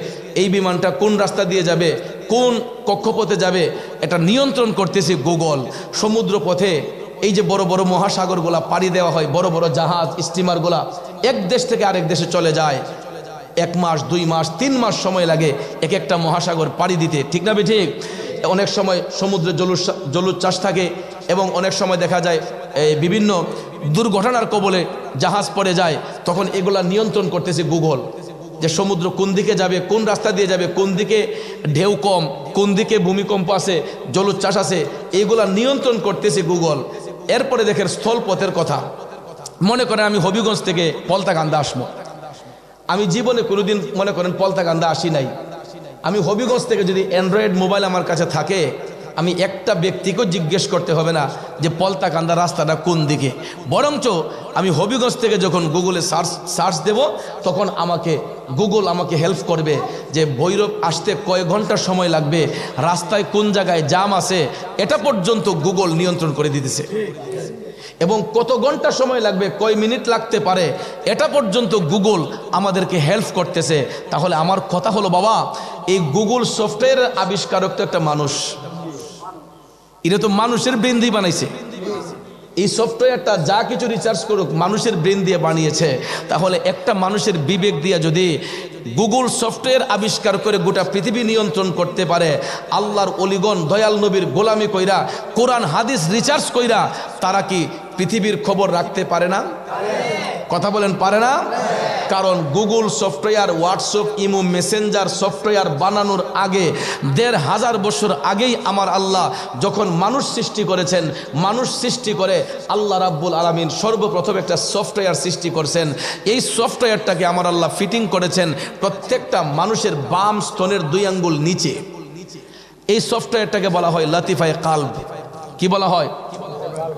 A: এই বিমানটা কোন রাস্তা দিয়ে যাবে, কোন কক্ষপথে যাবে, এটা নিয়ন্ত্রণ করতেছে গুগল। সমুদ্র পথে এই যে বড় বড় মহাসাগরগুলা পাড়ি দেওয়া হয়, বড় বড় জাহাজ, স্টিমারগুলা এক দেশ থেকে আরেক দেশে চলে যায়, 1 মাস, 2 মাস, 3 মাস সময় লাগে এক একটা মহাসাগর পাড়ি দিতে, ঠিক না? ঠিক অনেক সময় সমুদ্রে জলোচ্ছ্বাস থাকে এবং অনেক সময় দেখা যায় বিভিন্ন দুর্ঘটনার কবলে জাহাজ পড়ে যায়, তখন এগুলা নিয়ন্ত্রণ করতেছে গুগল, যে সমুদ্র কোন দিকে যাবে, কোন রাস্তা দিয়ে যাবে, কোন দিকে ঢেউ কম, কোন দিকে ভূমিকম্প আছে, জলোচ্ছ্বাস আছে, এগুলা নিয়ন্ত্রণ করতেছে গুগল। এরপরে দেখেন স্থলপথের কথা। মনে করেন আমি হবিগঞ্জ থেকে পলতাকান্দা আসবো, আমি জীবনে কোনোদিন মনে করেন পলতাকান্দা আসি নাই। আমি হবিগঞ্জ থেকে যদি অ্যান্ড্রয়েড মোবাইল আমার কাছে থাকে, আমি একটা ব্যক্তিকেও জিজ্ঞেস করতে হবে না যে পলতাকান্দা রাস্তাটা কোন দিকে, বরঞ্চ আমি হবিগঞ্জ থেকে যখন গুগলে সার্চ দেব, তখন গুগল আমাকে হেল্প করবে যে ভৈরব আসতে কয় ঘন্টা সময় লাগবে, রাস্তায় কোন জায়গায় জাম আছে, এটা পর্যন্ত গুগল নিয়ন্ত্রণ করে দিতেছে। এবং কত ঘন্টা সময় লাগবে, কয় মিনিট লাগতে পারে, এটা পর্যন্ত গুগল আমাদেরকে হেল্প করতেছে। তাহলে আমার কথা হলো বাবা, এই গুগল সফটওয়্যারের আবিষ্কারক তো একটা মানুষ, এটা তো মানুষের ব্রেন দিয়ে বানাইছে, এই সফটওয়্যারটা যা কিছু রিসার্চ করুক মানুষের ব্রেন দিয়ে বানিয়েছে, তাহলে একটা মানুষের বিবেক দিয়ে যদি গুগল সফটওয়্যার আবিষ্কার করে গোটা পৃথিবী নিয়ন্ত্রণ করতে পারে, আল্লাহর অলিগণ দয়াল নবীর গোলামি কইরা কোরআন হাদিস রিসার্চ কইরা তারা কি পৃথিবীর খবর রাখতে পারে না? কথা বলেন, পারে না? কারণ Google software, WhatsApp, imo, Messenger software বানানোর আগে ১৫০০ বছর আগেই আমার আল্লাহ যখন মানুষ সৃষ্টি করেছেন, মানুষ সৃষ্টি করে আল্লাহ রাব্বুল আলামিন সর্বপ্রথম একটা সফটওয়্যার সৃষ্টি করছেন। এই সফটওয়্যারটাকে আমার আল্লাহ ফিটিং করেছেন প্রত্যেকটা মানুষের বাম স্তনের 2 আঙ্গুল নিচে। এই সফটওয়্যারটাকে বলা হয় লতিফায়ে কালব। কি বলা হয়?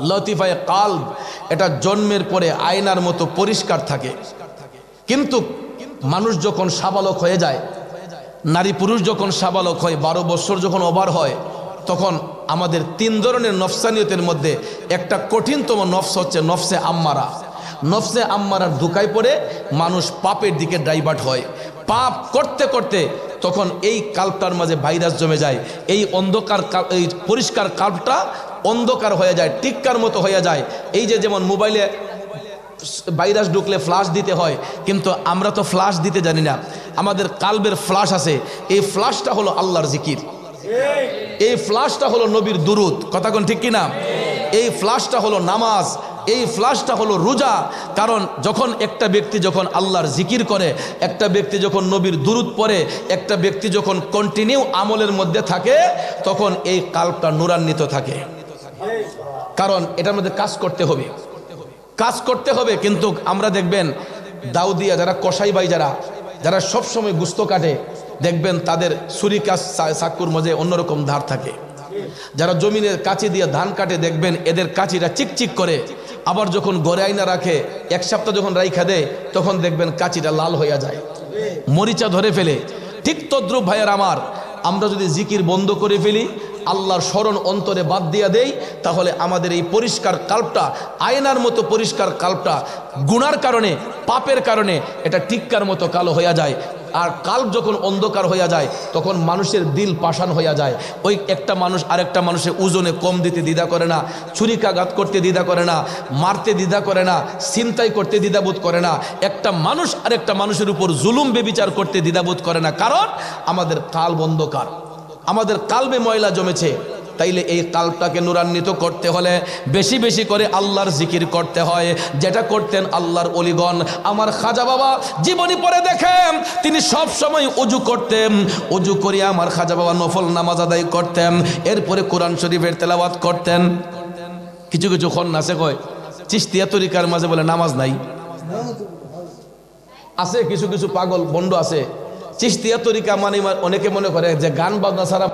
A: লতিফায়ে কালব। এটা জন্মের পরে আয়নার মতো পরিষ্কার থাকে, কিন্তু মানুষ যখন সাবালক হয়ে যায়, নারী পুরুষ যখন সাবালক হয়, 12 বছর যখন ওভার হয়, তখন আমাদের 3 ধরনের নফসানিয়তের মধ্যে একটা কঠিনতম নফস হচ্ছে নফসে আম্মারা। নফসে আম্মারার ধোঁকায় পড়ে মানুষ পাপের দিকে ডাইভার্ট হয়। পাপ করতে করতে তখন এই কাল্পটার মাঝে ভাইরাস জমে যায়। এই অন্ধকার, এই পরিষ্কার কাল্পটা অন্ধকার হয়ে যায়, টিক্কার মতো হয়ে যায়। এই যে যেমন মোবাইলে ভাইরাস ঢুকলে ফ্লাশ দিতে হয়, কিন্তু আমরা তো ফ্লাশ দিতে জানি না। আমাদের কালবের ফ্লাশ আছে। এই ফ্লাশটা হলো আল্লাহর জিকির, এই ফ্লাশটা হলো নবীর দুরুদ। কথা কোন ঠিক কিনা? এই ফ্লাশটা হলো নামাজ, এই ফ্লাশটা হলো রোজা। কারণ যখন একটা ব্যক্তি যখন আল্লাহর জিকির করে, একটা ব্যক্তি যখন নবীর দুরুদ পড়ে, একটা ব্যক্তি যখন কন্টিনিউ আমলের মধ্যে থাকে, তখন এই কালবটা নূরান্বিত থাকে। কারণ এটার মধ্যে কাজ করতে হবে, কাজ করতে হবে। কিন্তু আমরা দেখবেন দাউদিয়া যারা কসাই ভাই, যারা সব সময় গুস্ত কাটে, দেখবেন তাদের ছুরি কাজ চাকুর মাঝে অন্যরকম ধার থাকে। যারা জমিনের কাঁচি দিয়ে ধান কাটে, দেখবেন এদের কাঁচিটা চিকচিক করে। আবার যখন গড়ে আইনা রাখে, 1 সপ্তাহ যখন রাইখা দেয়, তখন দেখবেন কাঁচিটা লাল হইয়া যায়, মরিচা ধরে ফেলে। ঠিক তদ্রুপ ভাইয়ের আমার, আমরা যদি জিকির বন্ধ করে ফেলি, আল্লাহর স্মরণ অন্তরে বাদ দিয়া দেই, তাহলে আমাদের এই পরিষ্কার কাল্পটা, আয়নার মতো পরিষ্কার কাল্পটা গুনার কারণে, পাপের কারণে এটা টিক্কার মতো কালো হইয়া যায়। আর কাল্প যখন অন্ধকার হইয়া যায়, তখন মানুষের দিল পাষাণ হইয়া যায়। ওই একটা মানুষ আরেকটা মানুষের ওজনে কম দিতে দ্বিধা করে না, ছুরিকাঘাত করতে দ্বিধা করে না, মারতে দ্বিধা করে না, ছিনতাই করতে দ্বিধাবোধ করে না, একটা মানুষ আরেকটা মানুষের উপর জুলুম বেবিচার করতে দ্বিধাবোধ করে না। কারণ আমাদের কাল্প অন্ধকার, আমাদের কালবে ময়লা জমেছে। তাইলে এই কাল্পটাকে নূরান্বিত করতে হলে বেশি বেশি করে আল্লাহর জিকির করতে হয়, যেটা করতেন আল্লাহর ওলিগণ। আমার খাজা বাবা জীবনী পড়ে দেখেন, তিনি সব সময় ওযু করতেন। ওযু করিয়া আমার খাজা বাবা নফল নামাজ আদায় করতেন, এরপরে কোরআন শরীফের তেলাওয়াত করতেন। কিছু কিছু খন্নাসে কয় চিশতিয়া তরিকার মাঝে বলে নামাজ নাই। আছে কিছু কিছু পাগল বন্ড আছে, চিশতিয়া তরিকা মানে অনেকে মনে করে যে গান বাজনা ছাড়া